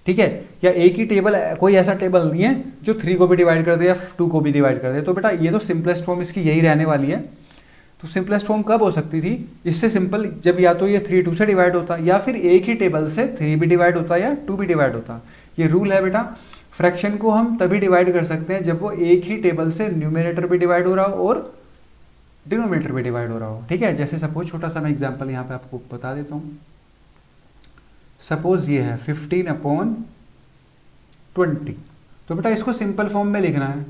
ठीक है। या एक ही टेबल, कोई ऐसा टेबल नहीं है जो 3 को भी डिवाइड कर दे या 2 को भी डिवाइड कर दे। तो बेटा ये तो सिंपलेस्ट फॉर्म इसकी यही रहने वाली है। तो सिंपलेस्ट फॉर्म कब हो सकती थी, इससे सिंपल जब या तो ये 3 2 से डिवाइड होता या फिर एक ही टेबल से 3 भी डिवाइड होता या 2 भी डिवाइड होता। ये रूल है बेटा। फ्रैक्शन को हम तभी डिवाइड कर सकते हैं जब वो एक ही टेबल से न्यूमरेटर भी डिवाइड हो रहा हो और डिनोमिनेटर भी डिवाइड हो रहा हो, ठीक है। जैसे सपोज छोटा सा मैं एग्जांपल यहाँ पे आपको बता देता हूँ। सपोज ये है 15/20, तो बेटा इसको सिंपल फॉर्म में लिखना है।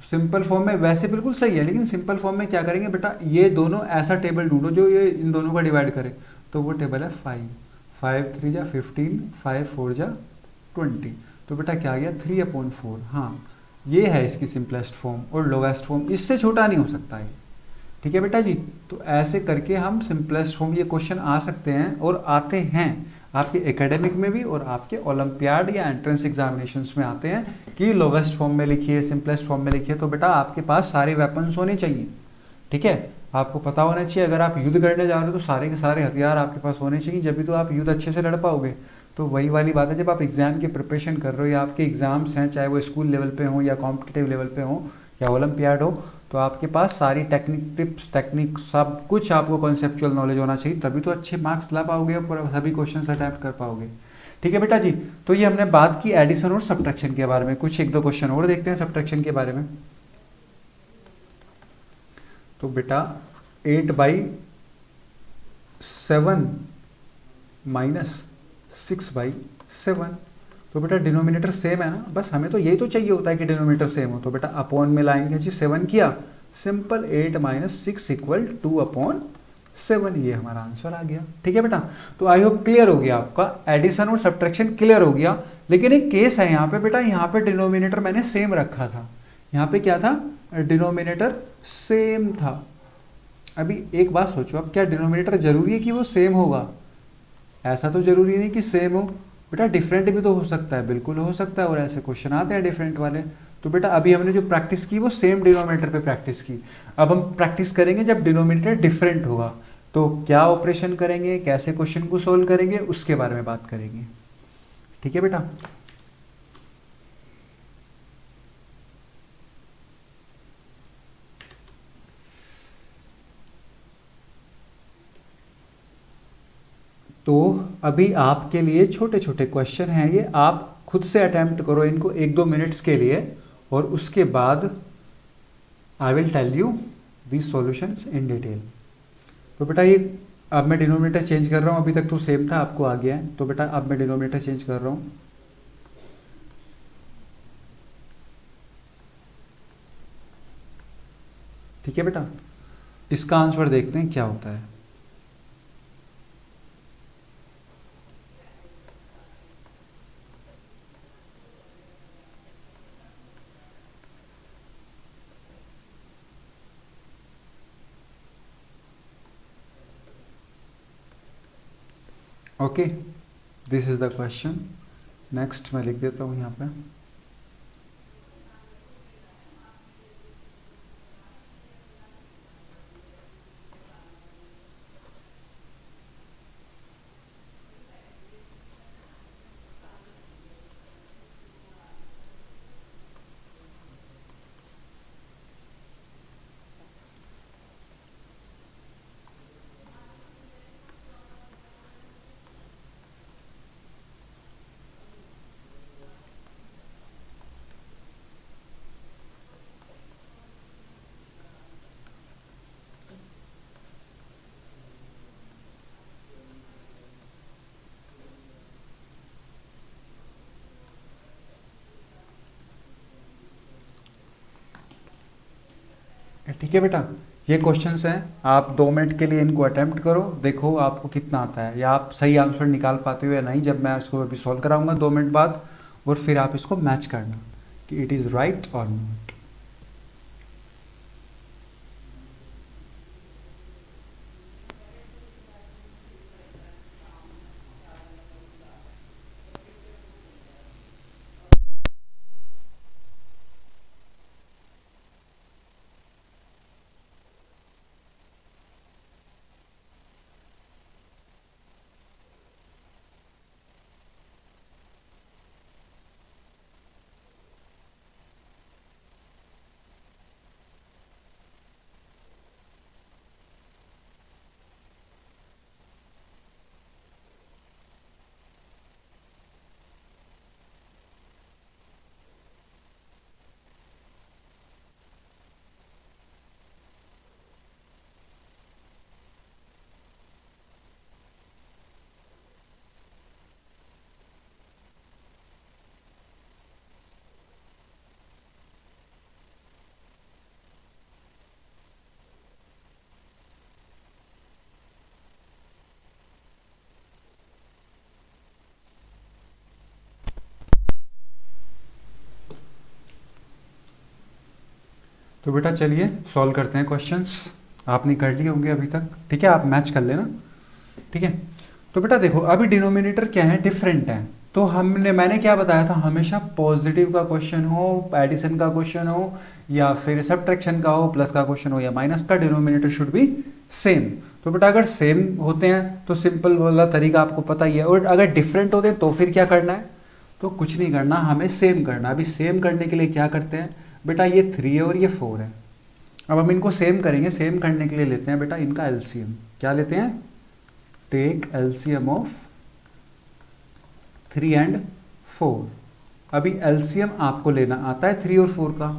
सिंपल फॉर्म में वैसे बिल्कुल सही है, लेकिन सिंपल फॉर्म में क्या करेंगे बेटा, ये दोनों ऐसा टेबल ढूंढो जो ये इन दोनों का डिवाइड करे। तो वो टेबल है 5, 5 3 जा 15, 5 4 जा 20, तो बेटा क्या आ गया 3/4। हाँ ये है इसकी सिंपलेस्ट फॉर्म और लोवेस्ट फॉर्म, इससे छोटा नहीं हो सकता है, ठीक है बेटा जी। तो ऐसे करके हम सिंपलेस्ट फॉर्म, ये क्वेश्चन आ सकते हैं और आते हैं आपके एकेडमिक में भी और आपके ओलंपियाड या एंट्रेंस एग्जामिनेशंस में आते हैं कि लोवेस्ट फॉर्म में लिखिए, सिंपलेस्ट फॉर्म में लिखिए। तो बेटा आपके पास सारे वेपन्स होने चाहिए, ठीक है। आपको पता होना चाहिए अगर आप युद्ध करने जा रहे हो तो सारे के सारे हथियार आपके पास होने चाहिए, जब भी तो आप युद्ध अच्छे से लड़ पाओगे। तो वही वाली बात है, जब आप एग्जाम की प्रिपरेशन कर रहे हो या आपके एग्जाम्स हैं, चाहे वो स्कूल लेवल पे हो या कॉम्पिटिटिव लेवल पे हो या ओलंपियाड हो, तो आपके पास सारी टेक्निक, टिप्स, टेक्निक सब कुछ आपको कॉन्सेप्चुअल नॉलेज होना चाहिए, तभी तो अच्छे मार्क्स ला पाओगे और सभी क्वेश्चन अटैम्प्ट कर पाओगे, ठीक है बेटा जी। तो ये हमने बात की एडिशन और सब्ट्रैक्शन के बारे में। कुछ एक दो क्वेश्चन और देखते हैं सब्ट्रैक्शन के बारे में। तो बेटा 8/7 माइनस 6/7, तो बेटा डिनोमिनेटर सेम है ना, बस हमें तो यही तो चाहिए होता है कि डिनोमिनेटर सेम हो। तो बेटा अपॉन में लाएंगे जी 7 किया, सिंपल 8 माइनस 6 इक्वल 2/7, ये हमारा आंसर आ गया, ठीक है बेटा। तो आई होप क्लियर हो गया आपका, एडिशन और सब्ट्रैक्शन क्लियर हो गया। लेकिन एक केस है यहाँ पे बेटा, यहाँ पे डिनोमिनेटर मैंने सेम रखा था, यहाँ पे क्या था, डिनोमिनेटर सेम था। अभी एक बात सोचो, अब क्या डिनोमिनेटर जरूरी है कि वो सेम होगा? ऐसा तो जरूरी नहीं कि सेम हो बेटा, डिफरेंट भी तो हो सकता है, बिल्कुल हो सकता है, और ऐसे क्वेश्चन आते हैं डिफरेंट वाले। तो बेटा अभी हमने जो प्रैक्टिस की वो सेम डिनोमिनेटर पे प्रैक्टिस की। अब हम प्रैक्टिस करेंगे जब डिनोमिनेटर डिफरेंट होगा, तो क्या ऑपरेशन करेंगे, कैसे क्वेश्चन को सोल्व करेंगे, उसके बारे में बात करेंगे, ठीक है बेटा। तो अभी आपके लिए छोटे छोटे क्वेश्चन हैं, ये आप खुद से अटेम्प्ट करो इनको 1-2 मिनट्स के लिए, और उसके बाद I will tell you the solutions in detail. तो बेटा ये अब मैं डिनोमिनेटर चेंज कर रहा हूँ, अभी तक तो सेम था, आपको आ गया है। तो बेटा अब मैं डिनोमिनेटर चेंज कर रहा हूँ, ठीक है बेटा। इसका आंसर देखते हैं क्या होता है। Okay, this is the question. Next मैं लिख देता हूँ यहाँ पे। ठीक है बेटा, ये क्वेश्चंस हैं, आप 2 मिनट के लिए इनको अटेम्प्ट करो, देखो आपको कितना आता है या आप सही आंसर निकाल पाते हो या नहीं, जब मैं इसको अभी सॉल्व कराऊंगा 2 मिनट बाद, और फिर आप इसको मैच करना कि इट इज़ राइट और नॉट। तो बेटा चलिए सॉल्व करते हैं क्वेश्चंस, आपने कर लिए होंगे अभी तक, ठीक है, आप मैच कर लेना, ठीक है। तो बेटा देखो अभी डिनोमिनेटर क्या है, डिफरेंट है, तो मैंने क्या बताया था, हमेशा पॉजिटिव का क्वेश्चन हो, एडिशन का क्वेश्चन हो, या फिर सब्ट्रैक्शन का हो, प्लस का क्वेश्चन हो या माइनस का, डिनोमिनेटर शुड बी सेम। तो बेटा अगर सेम होते हैं तो सिंपल वाला तरीका आपको पता ही है, और अगर डिफरेंट होते हैं तो फिर क्या करना है, तो कुछ नहीं करना, हमें सेम करना। अभी सेम करने के लिए क्या करते हैं बेटा, ये 3 है और ये 4 है, अब हम इनको सेम करेंगे, सेम करने के लिए लेते हैं बेटा इनका एलसीएम। क्या लेते हैं, टेक एलसीएम ऑफ 3 एंड 4। अभी एलसीएम आपको लेना आता है 3 और 4 का,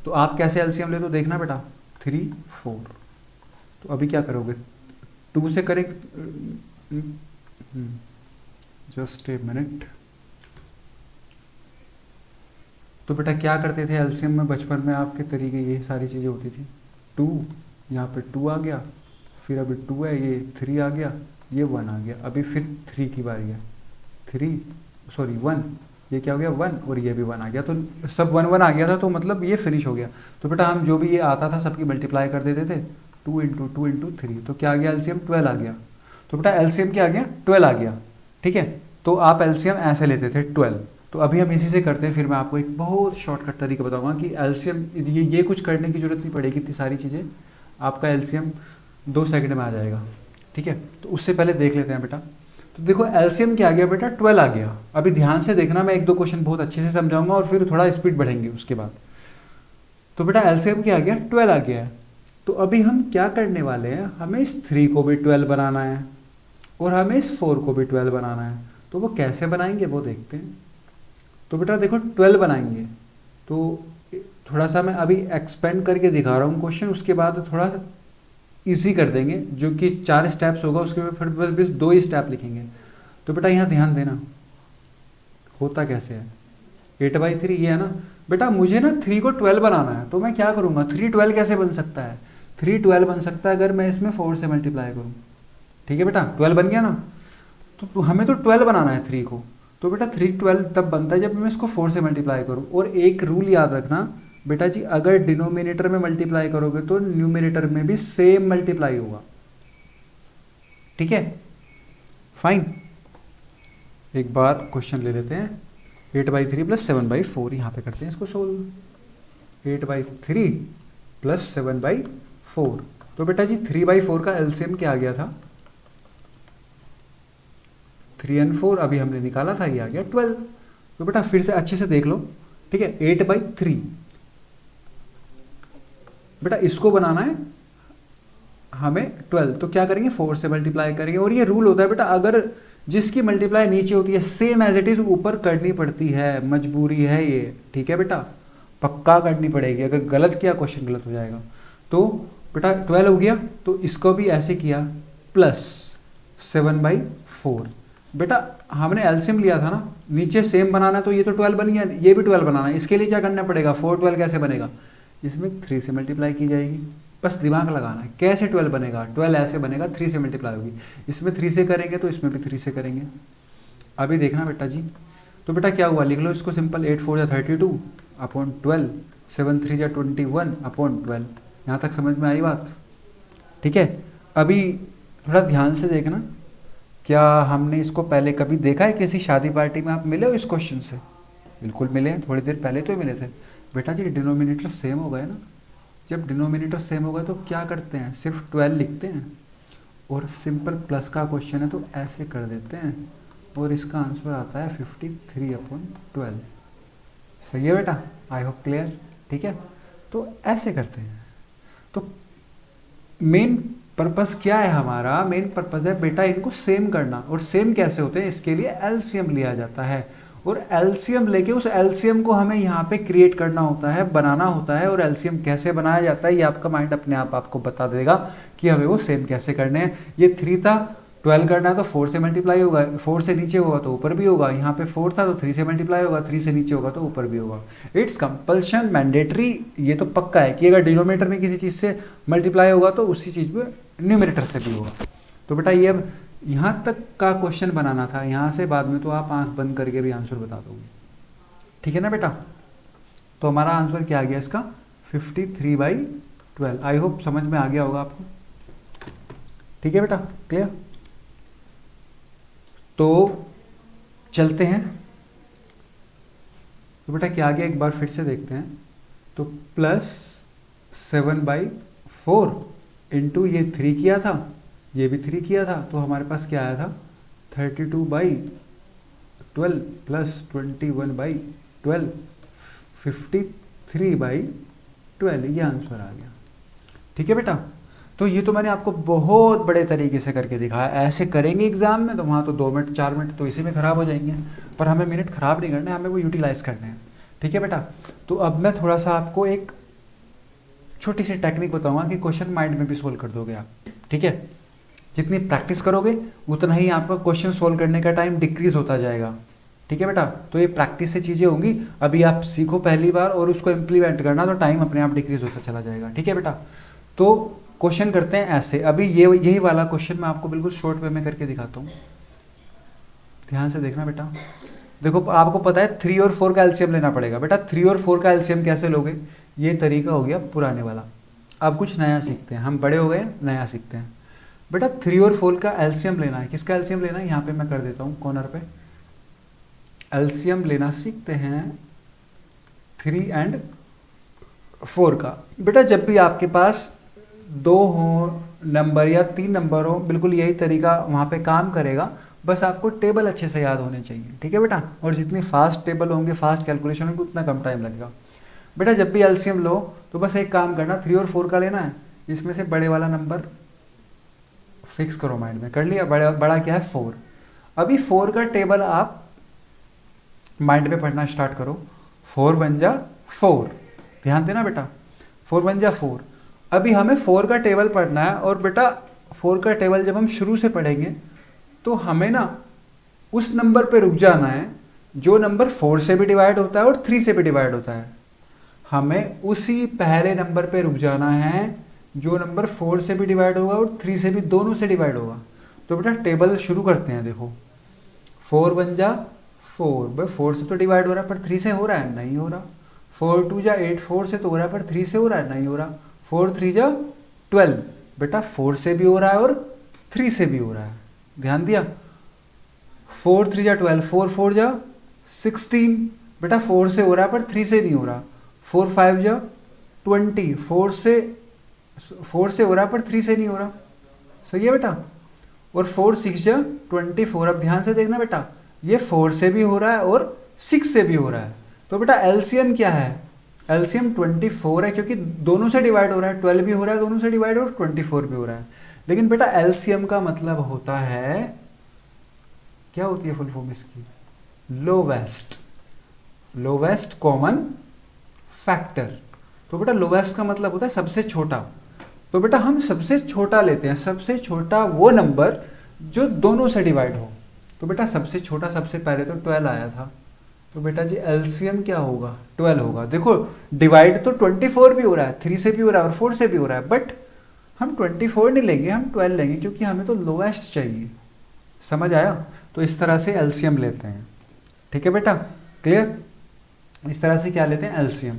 तो आप कैसे एलसीएम ले, तो देखना बेटा 3 4, तो अभी क्या करोगे, 2 से करें, जस्ट ए मिनट। तो बेटा क्या करते थे एलसीएम में बचपन में, आपके तरीके ये सारी चीज़ें होती थी, 2 यहाँ पे 2 आ गया, फिर अभी 2 है, ये 3 आ गया, ये 1 आ गया, अभी फिर 3 की बारी है, 1, ये क्या हो गया 1, और ये भी 1 आ गया, तो सब 1 1 आ गया था, तो मतलब ये फिनिश हो गया। तो बेटा हम जो भी ये आता था सबकी मल्टीप्लाई कर देते थे, 2 इंटू 2 इंटू 3, तो क्या आ गया एलसीएम 12 आ गया। तो बेटा एलसीएम क्या आ गया, 12 आ गया, ठीक है। तो आप एलसीएम ऐसे लेते थे 12। तो अभी हम इसी से करते हैं, फिर मैं आपको एक बहुत शॉर्टकट तरीका बताऊंगा कि एलसीएम ये कुछ करने की जरूरत नहीं पड़ेगी, इतनी सारी चीज़ें, आपका एलसीएम 2 सेकंड में आ जाएगा, ठीक है। तो उससे पहले देख लेते हैं बेटा, तो देखो एलसीएम क्या आ गया बेटा, 12 आ गया। अभी ध्यान से देखना, मैं 1 2 क्वेश्चन बहुत अच्छे से समझाऊंगा और फिर थोड़ा स्पीड बढ़ेंगे उसके बाद। तो बेटा एलसीएम क्या आ गया, 12 आ गया है। तो अभी हम क्या करने वाले हैं, हमें इस 3 को भी 12 बनाना है और हमें इस 4 को भी 12 बनाना है। तो वो कैसे बनाएंगे वो देखते हैं। तो बेटा देखो 12 बनाएंगे, तो थोड़ा सा मैं अभी एक्सपेंड करके दिखा रहा हूँ क्वेश्चन, उसके बाद थोड़ा इजी कर देंगे, जो कि 4 स्टेप्स होगा, उसके बाद फिर बस 2 ही स्टेप लिखेंगे। तो बेटा यहाँ ध्यान देना, होता कैसे है, 8/3 ये है ना बेटा, मुझे ना 3 को 12 बनाना है, तो मैं क्या करूँगा, 3 12 कैसे बन सकता है, 3 12 बन सकता है अगर मैं इसमें 4 से मल्टीप्लाई करूँ, ठीक है बेटा, 12 बन गया ना। तो हमें तो 12 बनाना है 3 को, तो बेटा 3 12 तब बनता है जब मैं इसको 4 से मल्टीप्लाई करूँ। और एक रूल याद रखना बेटा जी, अगर डिनोमिनेटर में मल्टीप्लाई करोगे तो न्यूमिनेटर में भी सेम मल्टीप्लाई होगा, ठीक है, फाइन। एक बार क्वेश्चन ले लेते हैं, 8/3 प्लस 7/4, यहाँ पे करते हैं इसको सोल्व। 8/3 प्लस 7/4, तो बेटा जी 3/4 का एलसीएम क्या आ गया था, 3 एंड 4, अभी हमने निकाला था, ये आ गया 12। तो बेटा फिर से अच्छे से देख लो, ठीक है, 8/3 बेटा इसको बनाना है हमें 12, तो क्या करेंगे 4 से मल्टीप्लाई करेंगे। और ये रूल होता है बेटा, अगर जिसकी मल्टीप्लाई नीचे होती है सेम एज इट इज ऊपर करनी पड़ती है, मजबूरी है ये, ठीक है बेटा, पक्का करनी पड़ेगी, अगर गलत किया क्वेश्चन गलत हो जाएगा। तो बेटा 12 हो गया, तो इसको भी ऐसे किया, प्लस 7/4। बेटा हमने एलसीएम लिया था ना, नीचे सेम बनाना, तो ये तो 12 बन गया, ये भी 12 बनाना है। इसके लिए क्या करना पड़ेगा, 4 12 कैसे बनेगा, इसमें 3 से मल्टीप्लाई की जाएगी। बस दिमाग लगाना है कैसे 12 बनेगा। 12 ऐसे बनेगा, 3 से मल्टीप्लाई होगी। इसमें 3 से करेंगे तो इसमें भी 3 से करेंगे। अभी देखना बेटा जी, तो बेटा क्या हुआ, लिख लो इसको सिंपल। 8 4 32 upon 12, 7 3 21 upon 12। यहाँ तक समझ में आई बात? ठीक है। अभी थोड़ा ध्यान से देखना, क्या हमने इसको पहले कभी देखा है किसी शादी पार्टी में? आप मिले हो इस क्वेश्चन से? बिल्कुल मिले हैं, थोड़ी देर पहले तो मिले थे। बेटा जी डिनोमिनेटर सेम हो गए ना। जब डिनोमिनेटर सेम होगा तो क्या करते हैं, सिर्फ 12 लिखते हैं, और सिंपल प्लस का क्वेश्चन है तो ऐसे कर देते हैं, और इसका आंसर आता है 53 अपॉन 12। सही है बेटा? I hope clear. ठीक है, तो ऐसे करते हैं। तो मेन पर्पस क्या है हमारा? मेन पर्पस है बेटा इनको सेम करना। और सेम कैसे होते हैं, इसके लिए एलसीएम लिया जाता है, और एलसीएम लेके उस एलसीएम को हमें यहाँ पे क्रिएट करना होता है, बनाना होता है। और एलसीएम कैसे बनाया जाता है ये आपका माइंड अपने आप आपको बता देगा कि हमें वो सेम कैसे करने हैं। ये 3 था, 12 करना है तो 4 से मल्टीप्लाई होगा, 4 से नीचे होगा तो ऊपर भी होगा। यहाँ पे 4 था तो 3 से मल्टीप्लाई होगा, 3 से नीचे होगा तो ऊपर भी होगा। It's compulsion, mandatory. ये तो पक्का है कि अगर डिनोमिनेटर में किसी चीज़ से मल्टीप्लाई होगा तो उसी चीज़ में न्यूमरेटर से भी होगा। तो बेटा ये अब यहाँ तक का क्वेश्चन बनाना था, यहाँ से बाद में तो आप आंख बंद करके भी आंसर बता दोगे। ठीक है ना बेटा? तो हमारा आंसर क्या आ गया इसका, 53/12। आई होप समझ में आ गया होगा आपको। ठीक है बेटा, क्लियर? तो चलते हैं। तो बेटा क्या आ गया एक बार फिर से देखते हैं। तो +7/4 इंटू ये 3 किया था, ये भी 3 किया था, तो हमारे पास क्या आया था 32/12 प्लस 21/12, 53/12, ये आंसर आ गया। ठीक है बेटा? तो ये तो मैंने आपको बहुत बड़े तरीके से करके दिखाया। ऐसे करेंगे एग्जाम में तो वहाँ तो 2 मिनट 4 मिनट तो इसी में ख़राब हो जाएंगे, पर हमें मिनट ख़राब नहीं करने, हमें वो यूटिलाइज करने हैं। ठीक है बेटा? तो अब मैं थोड़ा सा आपको एक छोटी सी टेक्निक बताऊंगा कि क्वेश्चन माइंड में भी सोल्व कर दोगे आप। ठीक है? जितनी प्रैक्टिस करोगे उतना ही आपका क्वेश्चन सोल्व करने का टाइम डिक्रीज होता जाएगा। ठीक है बेटा? तो ये प्रैक्टिस से चीज़ें होंगी, अभी आप सीखो पहली बार और उसको इम्प्लीमेंट करना तो टाइम अपने आप डिक्रीज होता चला जाएगा। ठीक है बेटा? तो क्वेश्चन करते हैं ऐसे। अभी ये यही वाला क्वेश्चन मैं आपको बिल्कुल शॉर्ट वे में करके दिखाता हूँ, ध्यान से देखना बेटा। देखो आपको पता है 3 और 4 का एलसीएम लेना पड़ेगा। बेटा 3 और 4 का एलसीएम कैसे लोगे, ये तरीका हो गया पुराने वाला। अब कुछ नया सीखते हैं, हम बड़े हो गए, नया सीखते हैं। बेटा 3 और 4 का एलसीएम लेना है। किसका एलसीएम लेना है, यहाँ पे मैं कर देता हूँ कॉर्नर पे। एलसीएम लेना सीखते हैं 3 एंड 4 का। बेटा जब भी आपके पास 2 हो नंबर या 3 नंबर हो, बिल्कुल यही तरीका वहाँ पे काम करेगा। बस आपको टेबल अच्छे से याद होने चाहिए। ठीक है बेटा? और जितनी फास्ट टेबल होंगे, फास्ट कैलकुलेशन होंगे, उतना कम टाइम लगेगा। बेटा जब भी एलसीएम लो तो बस एक काम करना, 3 और 4 का लेना है, इसमें से बड़े वाला नंबर फिक्स करो माइंड में। कर लिया? बड़ा क्या है 4। अभी 4 का टेबल आप माइंड में पढ़ना स्टार्ट करो। 4 1 जा 4, ध्यान देना बेटा, 4 1 जा 4। अभी हमें 4 का टेबल पढ़ना है, और बेटा 4 का टेबल जब हम शुरू से पढ़ेंगे तो हमें ना उस नंबर पे रुक जाना है जो नंबर 4 से भी डिवाइड होता है और 3 से भी डिवाइड होता है। हमें उसी पहले नंबर पे रुक जाना है जो नंबर 4 से भी डिवाइड होगा और 3 से भी, दोनों से डिवाइड होगा। तो बेटा टेबल शुरू करते हैं। देखो 4 1 जा 4, भाई 4 से तो डिवाइड हो रहा है पर 3 से हो रहा है, नहीं हो रहा। 4 2 जा 8, 4 से तो हो रहा है पर 3 से हो रहा है, नहीं हो रहा। 4 3 जा 12, बेटा 4 से भी हो रहा है और 3 से भी हो रहा है, ध्यान दिया। 4 3 जा 12, 4 4 जा 16, बेटा 4 से हो रहा है पर 3 से नहीं हो रहा। 4 5 जा 20, 4 से हो रहा है पर 3 से नहीं हो रहा। सही है बेटा? और 4 6 जा 24। अब ध्यान से देखना बेटा, ये 4 से भी हो रहा है और 6 से भी हो रहा है। तो बेटा एलसीएम क्या है, एलसीएम 24 है, क्योंकि दोनों से डिवाइड हो रहा है। 12 भी हो रहा है दोनों से डिवाइड और 24 भी हो रहा है। लेकिन बेटा एलसीएम का मतलब होता है, क्या होती है फुल फॉर्म इसकी, लोवेस्ट कॉमन फैक्टर। तो बेटा लोवेस्ट का मतलब होता है सबसे छोटा। तो बेटा हम सबसे छोटा लेते हैं, सबसे छोटा वो नंबर जो दोनों से डिवाइड हो। तो बेटा सबसे छोटा सबसे पहले तो 12 आया था, तो बेटा जी एलसीएम क्या होगा, 12 होगा। देखो डिवाइड तो 24 भी हो रहा है, 3 से भी हो रहा है और 4 से भी हो रहा है, बट हम 24 नहीं लेंगे, हम 12 लेंगे क्योंकि हमें तो लोएस्ट चाहिए। समझ आया? तो इस तरह से एलसीएम लेते हैं। ठीक है बेटा, क्लियर? इस तरह से क्या लेते हैं, एलसीएम।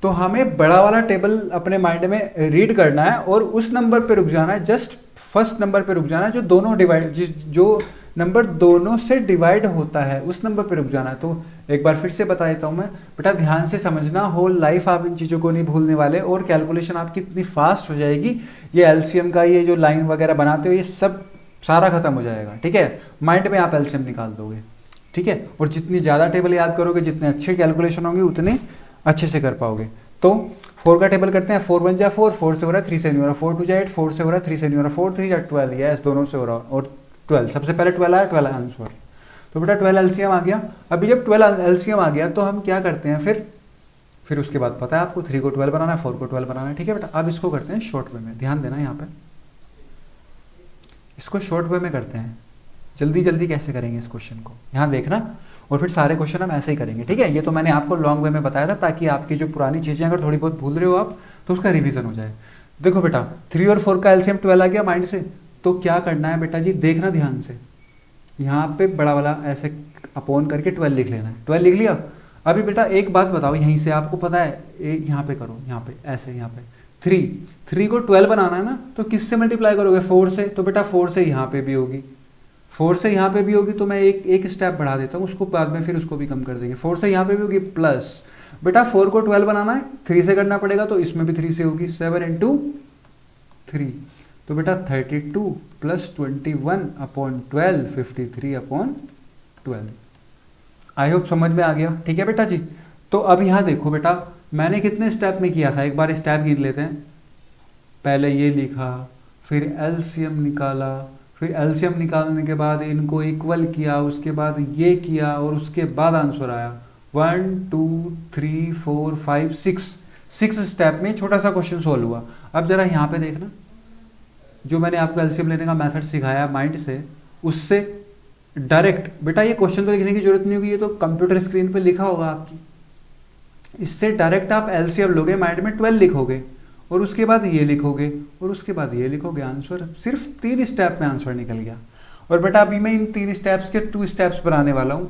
तो हमें बड़ा वाला टेबल अपने माइंड में रीड करना है और उस नंबर पे रुक जाना है, जस्ट फर्स्ट नंबर पे रुक जाना है जो दोनों डिवाइड, जो नंबर दोनों से डिवाइड होता है उस नंबर पे रुक जाना है। तो एक बार फिर से बता देता हूं मैं, बेटा ध्यान से समझना, होल लाइफ आप इन चीज़ों को नहीं भूलने वाले और कैलकुलेशन आपकी इतनी फास्ट हो जाएगी, ये एलसीएम का ये जो लाइन वगैरह बनाते हो ये सब सारा खत्म हो जाएगा। ठीक है, माइंड में आप एलसीएम निकाल दोगे। ठीक है, और जितनी ज़्यादा टेबल याद करोगे, जितने अच्छे कैलकुलेशन होंगे उतने अच्छे से कर पाओगे। तो 4 का टेबल करते हैं, 4 1 जा 4, 4 से हो रहा है 3 से नहीं हो रहा, 4 2 जा 8, 4 से हो रहा है 3 से नहीं हो रहा, 4 3 जा 12, यस दोनों से हो रहा और 12, सबसे पहले 12 आया, 12 आंसर। तो बेटा 12 एलसीएम आ गया। अभी जब 12 एलसीएम आ गया तो हम क्या करते हैं फिर उसके बाद पता है आपको 3 को 12 बनाना है, 4 को 12 बनाना है। ठीक है बेटा, अब इसको करते हैं शॉर्ट वे में, ध्यान देना यहाँ पे, इसको शॉर्ट वे में करते हैं। जल्दी जल्दी कैसे करेंगे इस क्वेश्चन को, यहाँ देखना, और फिर सारे क्वेश्चन हम ऐसे ही करेंगे। ठीक है, ये तो मैंने आपको लॉन्ग वे में बताया था ताकि आपकी जो पुरानी चीज़ें अगर थोड़ी बहुत भूल रहे हो आप तो उसका रिवीजन हो जाए। देखो बेटा 3 और 4 का एलसीएम 12 आ गया माइंड से, तो क्या करना है बेटा जी, देखना ध्यान से, यहाँ पे बड़ा वाला ऐसे अपोन करके 12 लिख लेना है। 12 लिख लिया। अभी बेटा एक बात बताओ, यहीं से आपको पता है, यहाँ पे करो, यहाँ पे ऐसे, यहाँ पे 3 को 12 बनाना है ना, तो किससे मल्टीप्लाई करोगे, 4 से। तो बेटा 4 से यहाँ पे भी होगी, 4 से यहाँ पे भी होगी, तो मैं एक स्टेप बढ़ा देता हूँ, उसको बाद में फिर उसको भी कम कर देंगे। 4 से यहाँ पे भी होगी, प्लस बेटा 4 को 12 बनाना है, 3 से करना पड़ेगा, तो इसमें भी 3 से होगी, 7 इंटू 3, तो बेटा 32 plus 21 upon 12, 53 upon 12। I hope समझ में आ गया। ठीक है बेटा जी, तो अब यहाँ देखो बेटा, मैंने कितने स्टेप में किया था, एक बार स्टेप गिन लेते हैं। पहले ये लिखा, फिर एलसीएम निकाला, फिर एलसीएम निकालने के बाद इनको इक्वल किया, उसके बाद ये किया और उसके बाद आंसर आया। 1 2 3 4 5 6 स्टेप में छोटा सा क्वेश्चन सोल्व हुआ। अब जरा यहाँ पे देखना, जो मैंने आपको एलसीएम लेने का मेथड सिखाया माइंड से, उससे डायरेक्ट बेटा ये क्वेश्चन तो लिखने की जरूरत नहीं होगी, ये तो कंप्यूटर स्क्रीन पे लिखा होगा आपकी, इससे डायरेक्ट आप एलसीएम लोगे, माइंड में 12 लिखोगे और उसके बाद ये लिखोगे और उसके बाद ये लिखोगे, आंसर सिर्फ 3 स्टेप में आंसर निकल गया। और बेटा अभी मैं इन 3 स्टेप्स के 2 स्टेप्स बनाने वाला हूँ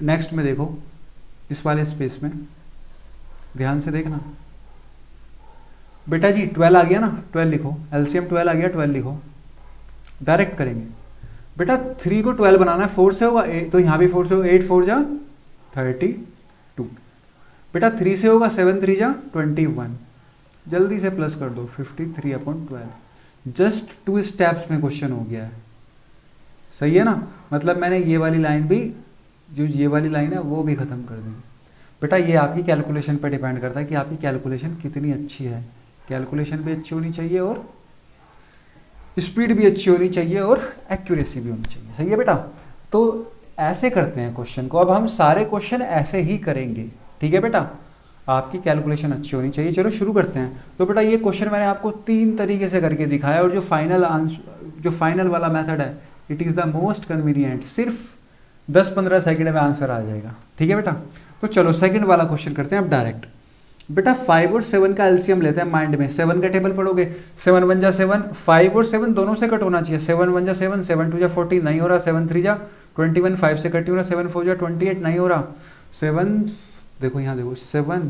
नेक्स्ट में। देखो इस वाले स्पेस में ध्यान से देखना बेटा जी, 12 आ गया ना, 12 लिखो, एलसीएम 12 आ गया, 12 लिखो, डायरेक्ट करेंगे। बेटा 3 को 12 बनाना है, 4 से होगा, तो यहाँ भी 4 से होगा, 8 4 जा 32, बेटा 3 से होगा, 7 3 जा 21, जल्दी से प्लस कर दो, 53 अपॉन 12। जस्ट 2 स्टेप्स में क्वेश्चन हो गया है। सही है ना, मतलब मैंने ये वाली लाइन भी, जो ये वाली लाइन है वो भी खत्म कर दी। बेटा ये आपकी कैलकुलेशन पर डिपेंड करता है कि आपकी कैलकुलेशन कितनी अच्छी है। कैलकुलेशन भी अच्छी होनी चाहिए और स्पीड भी अच्छी होनी चाहिए और एक्यूरेसी भी होनी चाहिए। सही है बेटा, तो ऐसे करते हैं क्वेश्चन को। अब हम सारे क्वेश्चन ऐसे ही करेंगे। ठीक है बेटा, आपकी कैलकुलेशन अच्छी होनी चाहिए। चलो शुरू करते हैं। तो बेटा ये क्वेश्चन मैंने आपको 3 तरीके से करके दिखाया और जो फाइनल वाला मेथड है, it is the most convenient, सिर्फ 10-15 सेकंड में आंसर आ जाएगा। ठीक है बेटा, तो चलो सेकंड वाला क्वेश्चन करते हैं अब डायरेक्ट। बेटा 5 और 7 का एलसीएम लेते हैं माइंड में। 7 का टेबल पढ़ोगे, 7 1 जा 7, 5 और 7 दोनों से कट होना चाहिए। 7 1 जा 7, 7 2 जा 14 नहीं हो रहा, 7 3 जा 21, 5 से कट नहीं हो रहा, 7 4 जा 28 नहीं हो रहा, 7 देखो यहाँ देखो, 7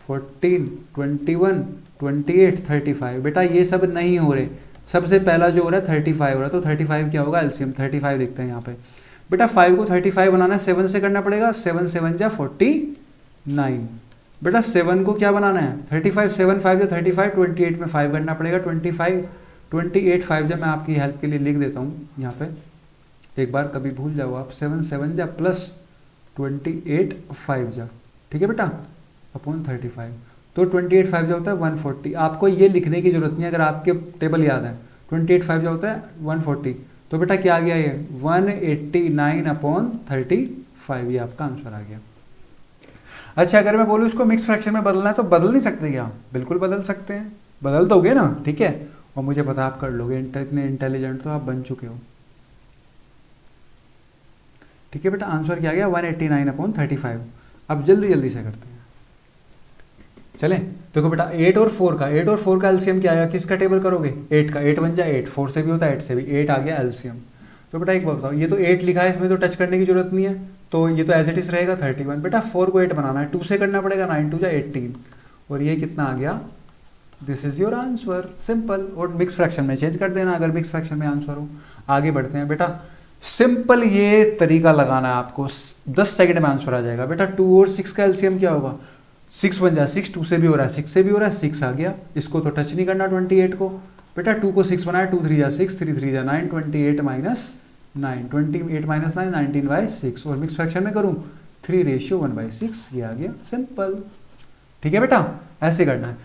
14 21 28 35, बेटा ये सब नहीं हो रहे। सबसे पहला जो हो रहा है 35 हो रहा है, तो 35 क्या होगा, एलसीएम 35 देखते हैं यहाँ पे। बेटा 5 को 35 बनाना है, 7 से करना पड़ेगा, 7 7 जा 49। बेटा 7 को क्या बनाना है, 35, 7 5 जा 35, 28 में 5 करना पड़ेगा, 25 28 5 जा, मैं आपकी हेल्प के लिए लिख देता हूँ यहाँ पे, एक बार कभी भूल जाओ आप, 7 7 जा प्लस 28 5 जा, ठीक है बेटा, अपॉन 35, तो 28 5 जा होता है 140। आपको ये लिखने की जरूरत नहीं है अगर आपके टेबल याद है। 28 5 जा होता है 140, तो बेटा क्या आ गया ये 189 अपॉन 35, ये आपका आंसर आ गया। अच्छा अगर मैं बोलूँ इसको मिक्स फ्रैक्शन में बदलना है तो बदल नहीं सकते क्या, बिल्कुल बदल सकते हैं, बदल दोगे ना, ठीक है, और मुझे पता आप कर लोगे, इतने इंटेलिजेंट तो आप बन चुके हो। ठीक है बेटा, आंसर क्या आ गया 189/35। अब जल्दी जल्दी से करते हैं, चले। देखो बेटा 8 और 4 का एलसीएम क्या आया, किसका टेबल करोगे, 8 का, 8 बन जाए 8, 4 से भी होता है 8 से भी, 8 आ गया एलसीएम। तो बेटा एक बात बताओ, ये तो 8 लिखा है, इसमें तो टच करने की जरूरत नहीं है, तो ये तो एज इट इज रहेगा 31। बेटा 4 को 8 बनाना है, 2 से करना पड़ेगा, 9 2 18, और ये कितना आ गया, this is your answer, simple. और मिक्स फ्रैक्शन में चेंज कर देना अगर मिक्स फ्रैक्शन में आंसर हो। आगे बढ़ते हैं बेटा, सिंपल ये तरीका लगाना है आपको, 10 सेकंड में आंसर आ जाएगा। बेटा 2 और 6 का एलसीएम क्या होगा, 6 बन जाए 6, 2 से भी हो रहा है 6 से भी हो रहा है, 6 आ गया, इसको तो टच नहीं करना 28 को। बेटा 2 को 6 बनाया, 2 3 6, 3 3 9, 28 माइनस 9, 28 माइनस 9, 19/6, और मिक्स फ्रैक्शन में करूं 3:1/6, ये आ गया, सिंपल। ठीक है बेटा, ऐसे करना है।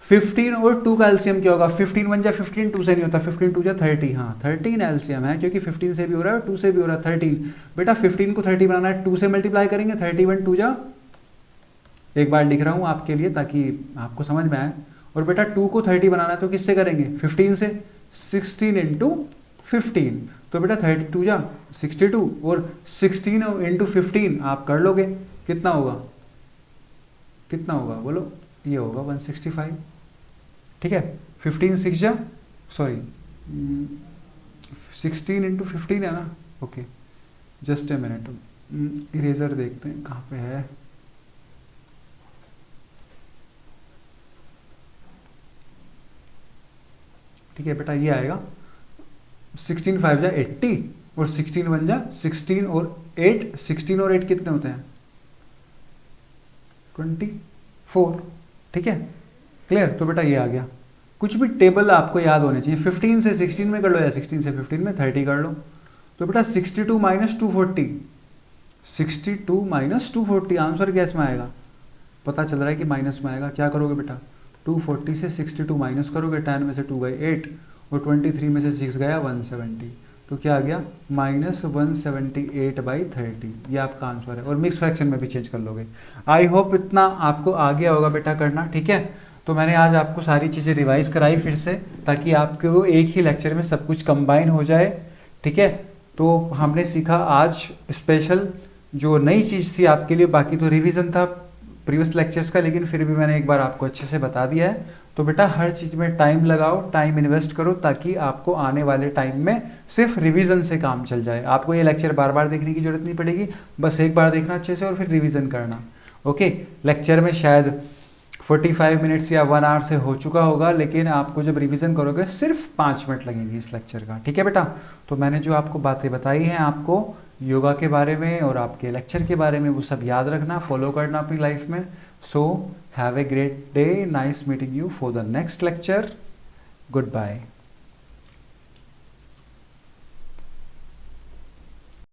15 और 2 का एलसीएम क्या होगा, 15 बन जाए 15, 2 से नहीं होता, 15 2 जा 30, हाँ 13 एलसीएम है, क्योंकि 15 से भी हो रहा है और 2 से भी हो रहा है 13। बेटा 15 को 30 बनाना है, 2 से मल्टीप्लाई करेंगे, 31 2 जा, एक बार लिख रहा हूं आपके लिए ताकि आपको समझ में आए। और बेटा 2 को 30 बनाना है तो किससे करेंगे, 15 से, 16 इंटू 15, तो बेटा 32 जा 62, और 16 इंटू 15 आप कर लोगे, कितना होगा, कितना होगा बोलो, ये होगा 165। ठीक है, 15 6 जा, सॉरी 16 इंटू 15 है ना, okay, just a minute, eraser देखते हैं कहाँ पे है। ठीक है बेटा, ये आएगा 16 5 जा 80, और 16 बन जा 16, और 8, 16 और 8 कितने होते हैं 24। ठीक है, क्लियर। तो बेटा ये आ गया, कुछ भी टेबल आपको याद होने चाहिए, 15 से 16 में कर लो या 16 से 15 में 30 कर लो। तो बेटा 62 माइनस 240, 62 माइनस 240, आंसर क्या इसमें आएगा, पता चल रहा है कि माइनस में आएगा। क्या करोगे बेटा, 240 से 62 माइनस करोगे, 10 में से 2 गए 8, और 23 में से 6 गया 170, तो क्या आ गया -178/30, ये आपका आंसर है। और मिक्स फ्रैक्शन में भी चेंज कर लोगे। आई होप इतना आपको आ गया होगा बेटा करना। ठीक है, तो मैंने आज आपको सारी चीज़ें रिवाइज कराई फिर से, ताकि आपके वो एक ही लेक्चर में सब कुछ कंबाइन हो जाए। ठीक है, तो हमने सीखा आज स्पेशल जो नई चीज़ थी आपके लिए, बाकी तो रिवीजन था प्रीवियस लेक्चर्स का, लेकिन फिर भी मैंने एक बार आपको अच्छे से बता दिया है। तो बेटा हर चीज़ में टाइम लगाओ, टाइम इन्वेस्ट करो, ताकि आपको आने वाले टाइम में सिर्फ रिवीजन से काम चल जाए। आपको ये लेक्चर बार बार देखने की जरूरत नहीं पड़ेगी, बस एक बार देखना अच्छे से और फिर रिवीजन करना। ओके, लेक्चर में शायद 45 मिनट्स या 1 आवर से हो चुका होगा, लेकिन आपको जब रिवीजन करोगे सिर्फ 5 मिनट लगेंगे इस लेक्चर का। ठीक है बेटा, तो मैंने जो आपको बातें बताई हैं आपको योगा के बारे में और आपके लेक्चर के बारे में, वो सब याद रखना, फॉलो करना अपनी लाइफ में। So have a great day, nice meeting you for the next lecture, good bye.